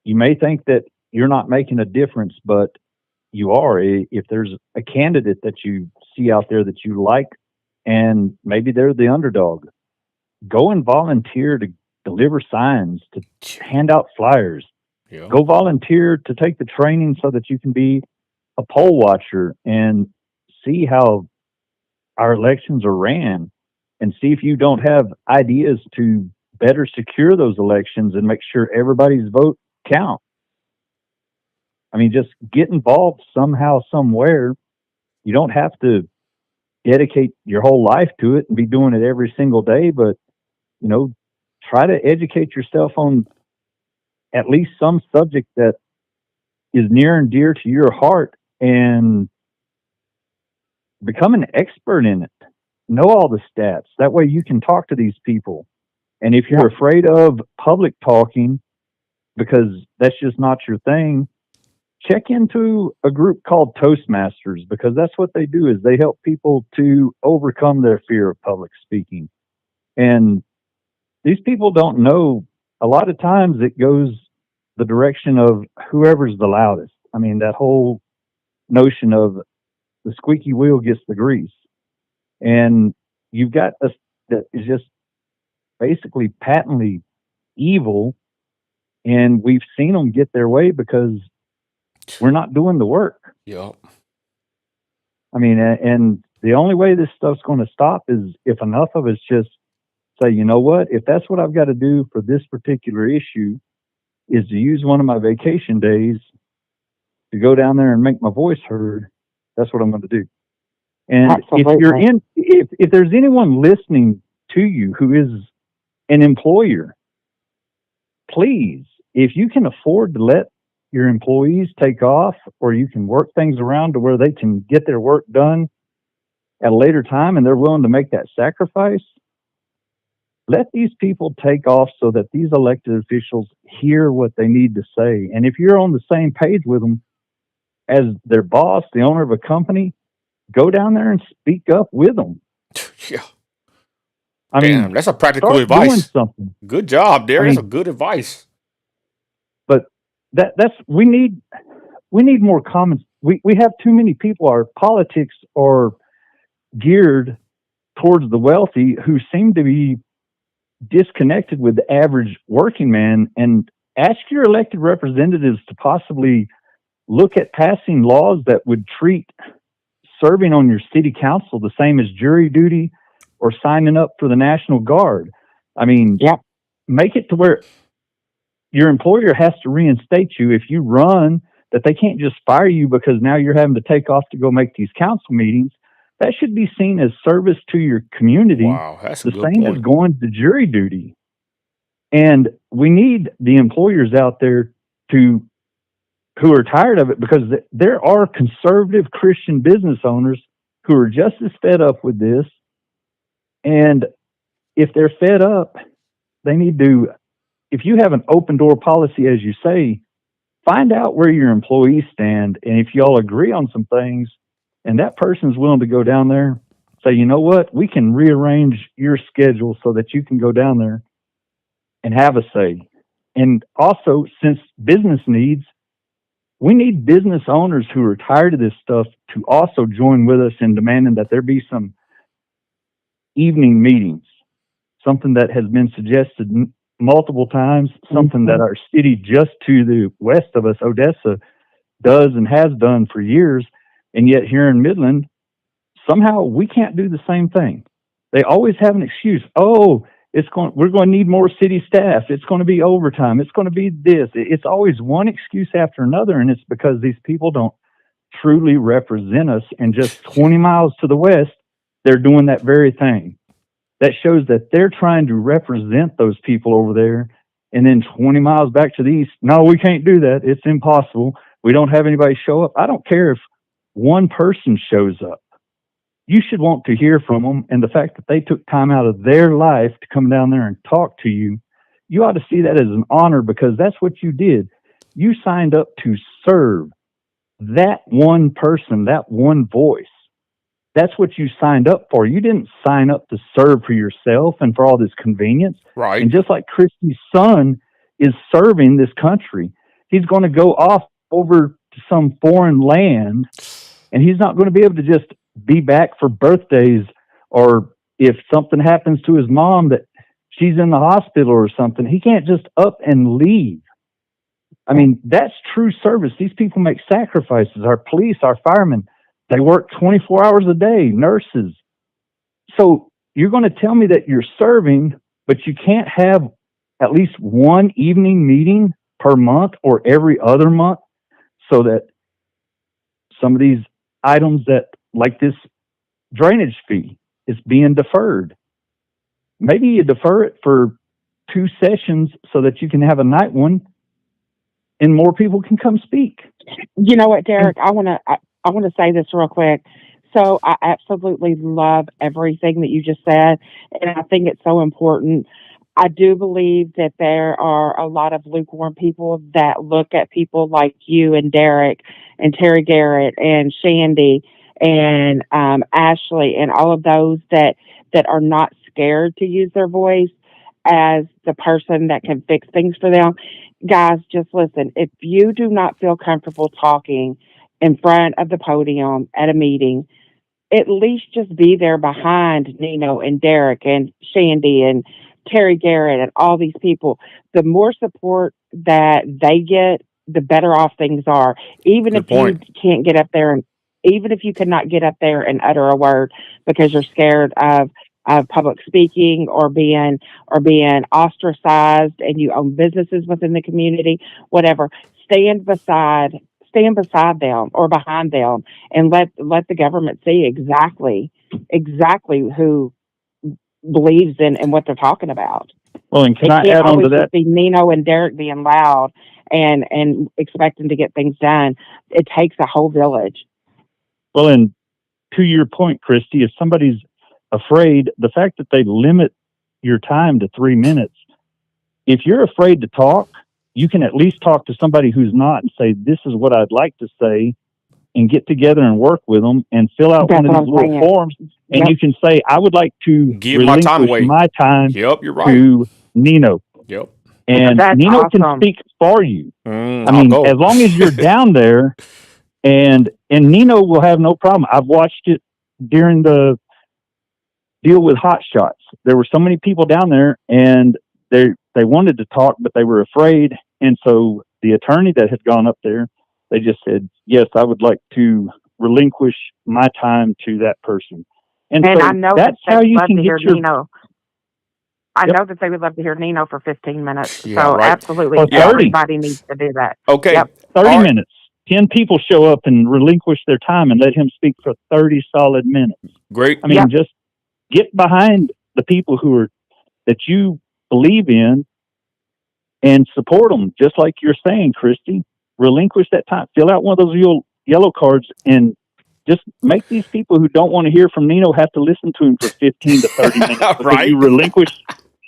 Speaker 3: you may think that you're not making a difference, but you are. If there's a candidate that you see out there that you like, and maybe they're the underdog, go and volunteer to deliver signs, to hand out flyers. Yeah. Go volunteer to take the training so that you can be a poll watcher and see how our elections are ran, and see if you don't have ideas to better secure those elections and make sure everybody's vote counts. I mean, just get involved somehow, somewhere. You don't have to dedicate your whole life to it and be doing it every single day, but, try to educate yourself on at least some subject that is near and dear to your heart, and become an expert in it. Know all the stats. That way you can talk to these people. And if you're afraid of public talking because that's just not your thing, check into a group called Toastmasters, because that's what they do, is they help people to overcome their fear of public speaking. And these people don't know. A lot of times it goes the direction of whoever's the loudest. I mean, that whole notion of the squeaky wheel gets the grease. And you've got us that is just basically patently evil, and we've seen them get their way because we're not doing the work.
Speaker 1: Yep.
Speaker 3: I mean, and the only way this stuff's going to stop is if enough of us just say, you know what, if that's what I've got to do for this particular issue, is to use one of my vacation days to go down there and make my voice heard, that's what I'm going to do. And
Speaker 2: Absolutely.
Speaker 3: if there's anyone listening to you who is an employer, please, if you can afford to let your employees take off, or you can work things around to where they can get their work done at a later time and they're willing to make that sacrifice, let these people take off so that these elected officials hear what they need to say. And if you're on the same page with them as their boss, the owner of a company, go down there and speak up with them.
Speaker 1: Yeah.
Speaker 3: I mean,
Speaker 1: that's a practical advice.
Speaker 3: Doing something.
Speaker 1: Good job, Derek. That's a good advice.
Speaker 3: But that's we need more comments. We have too many people. Our politics are geared towards the wealthy, who seem to be disconnected with the average working man. And ask your elected representatives to possibly look at passing laws that would treat serving on your city council the same as jury duty or signing up for the National Guard. I mean, make it to where your employer has to reinstate you if you run, that they can't just fire you because now you're having to take off to go make these council meetings. That should be seen as service to your community.
Speaker 1: Wow, that's a
Speaker 3: The
Speaker 1: good
Speaker 3: same as
Speaker 1: point.
Speaker 3: going to jury duty. And we need the employers out there who are tired of it, because there are conservative Christian business owners who are just as fed up with this. And if they're fed up, they need to, if you have an open door policy, as you say, find out where your employees stand. And if y'all agree on some things and that person's willing to go down there, say, you know what, we can rearrange your schedule so that you can go down there and have a say. And also, since business needs, we need business owners who are tired of this stuff to also join with us in demanding that there be some evening meetings, something that has been suggested multiple times, something that our city just to the west of us, Odessa, does and has done for years. And yet here in Midland, somehow we can't do the same thing. They always have an excuse. Oh, we're going to need more city staff. It's going to be overtime. It's going to be this. It's always one excuse after another. And it's because these people don't truly represent us. And just 20 miles to the west, they're doing that very thing. That shows that they're trying to represent those people over there. And then 20 miles back to the east, no, we can't do that. It's impossible. We don't have anybody show up. I don't care if one person shows up. You should want to hear from them. And the fact that they took time out of their life to come down there and talk to you, you ought to see that as an honor, because that's what you did. You signed up to serve that one person, that one voice. That's what you signed up for. You didn't sign up to serve for yourself and for all this convenience.
Speaker 1: Right.
Speaker 3: And just like Christy's son is serving this country, he's going to go off over to some foreign land, and he's not going to be able to just be back for birthdays, or if something happens to his mom that she's in the hospital or something, he can't just up and leave. I mean, that's true service. These people make sacrifices. Our police, our firemen, they work 24 hours a day, nurses. So you're going to tell me that you're serving, but you can't have at least one evening meeting per month or every other month, so that some of these items that, like this drainage fee, is being deferred. Maybe you defer it for 2 sessions so that you can have a night one and more people can come speak.
Speaker 2: You know what, Derek? I want to say this real quick. So I absolutely love everything that you just said, and I think it's so important. I do believe that there are a lot of lukewarm people that look at people like you and Derek and Terry Garrett and Shandy and Ashley and all of those that are not scared to use their voice as the person that can fix things for them. Guys, just listen. If you do not feel comfortable talking in front of the podium at a meeting, at least just be there behind Nino and Derek and Shandy and Terry Garrett and all these people. The more support that they get, the better off things are. Even
Speaker 1: Good
Speaker 2: if
Speaker 1: point.
Speaker 2: you can't get up there, and even if you cannot get up there and utter a word because you're scared of public speaking or being ostracized, and you own businesses within the community, whatever, stand beside them or behind them, and let the government see exactly who believes in what they're talking about.
Speaker 3: Well, and can I add on to that?
Speaker 2: Be Nino and Derek being loud and expecting to get things done. It takes a whole village.
Speaker 3: Well, and to your point, Christy, if somebody's afraid, the fact that they limit your time to 3 minutes, if you're afraid to talk, you can at least talk to somebody who's not and say, this is what I'd like to say, and get together and work with them and fill out one of these little forms. And
Speaker 2: Yep.
Speaker 3: you can say, I would like to
Speaker 1: Give my time away.
Speaker 3: my time
Speaker 1: Yep, you're right.
Speaker 3: to Nino.
Speaker 1: Yep.
Speaker 3: And
Speaker 2: That's
Speaker 3: Nino
Speaker 2: awesome.
Speaker 3: can speak for you. I
Speaker 1: I'll
Speaker 3: mean,
Speaker 1: go.
Speaker 3: as long as you're down there, and Nino will have no problem. I've watched it during the deal with Hot Shots. There were so many people down there, and they wanted to talk, but they were afraid. And so the attorney that had gone up there, they just said, yes, I would like to relinquish my time to that person. And so
Speaker 2: I know
Speaker 3: that's how you can get your...
Speaker 2: Nino. I know that they would love to hear Nino for 15 minutes.
Speaker 1: Yeah,
Speaker 2: so
Speaker 1: right.
Speaker 2: absolutely,
Speaker 3: Or 30.
Speaker 2: everybody needs to do that.
Speaker 1: Okay.
Speaker 2: Yep.
Speaker 3: 30
Speaker 1: All right.
Speaker 3: minutes. 10 people show up and relinquish their time and let him speak for 30 solid minutes.
Speaker 1: Great.
Speaker 3: I mean,
Speaker 2: Yep.
Speaker 3: just get behind the people that you believe in and support them, just like you're saying, Christy. Relinquish that time. Fill out one of those yellow cards and just make these people who don't want to hear from Nino have to listen to him for 15 to 30 minutes because
Speaker 1: Right.
Speaker 3: you relinquish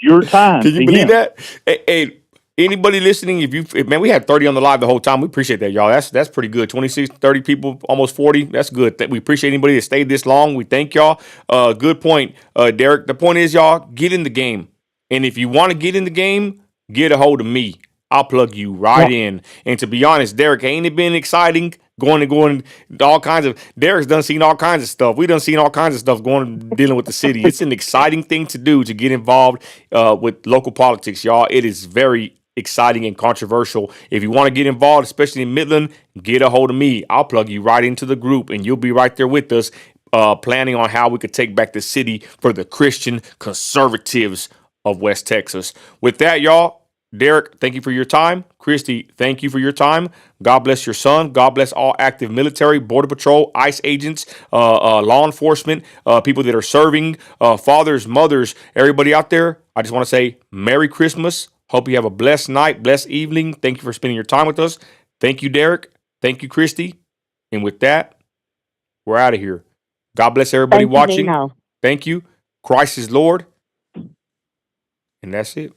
Speaker 3: your time.
Speaker 1: Can you
Speaker 3: to
Speaker 1: believe
Speaker 3: him.
Speaker 1: that? Hey, anybody listening, man, we had 30 on the live the whole time. We appreciate that, y'all. That's pretty good. 26, 30 people, almost 40. That's good. We appreciate anybody that stayed this long. We thank y'all. Good point, Derek. The point is, y'all, get in the game. And if you want to get in the game, get a hold of me. I'll plug you right in. And to be honest, Derek, ain't it been exciting going all kinds of, Derek's done seen all kinds of stuff. We done seen all kinds of stuff dealing with the city. It's an exciting thing to do, to get involved with local politics, y'all. It is very exciting and controversial. If you want to get involved, especially in Midland, get a hold of me. I'll plug you right into the group and you'll be right there with us, planning on how we could take back the city for the Christian conservatives of West Texas. With that, y'all, Derek, thank you for your time. Christy, thank you for your time. God bless your son. God bless all active military, Border Patrol, ICE agents, law enforcement, people that are serving, fathers, mothers, everybody out there. I just want to say Merry Christmas. Hope you have a blessed night, blessed evening. Thank you for spending your time with us. Thank you, Derek. Thank you, Christy. And with that, we're out of here. God bless everybody
Speaker 2: Thank you,
Speaker 1: watching.
Speaker 2: Nino.
Speaker 1: Thank you. Christ is Lord. And that's it.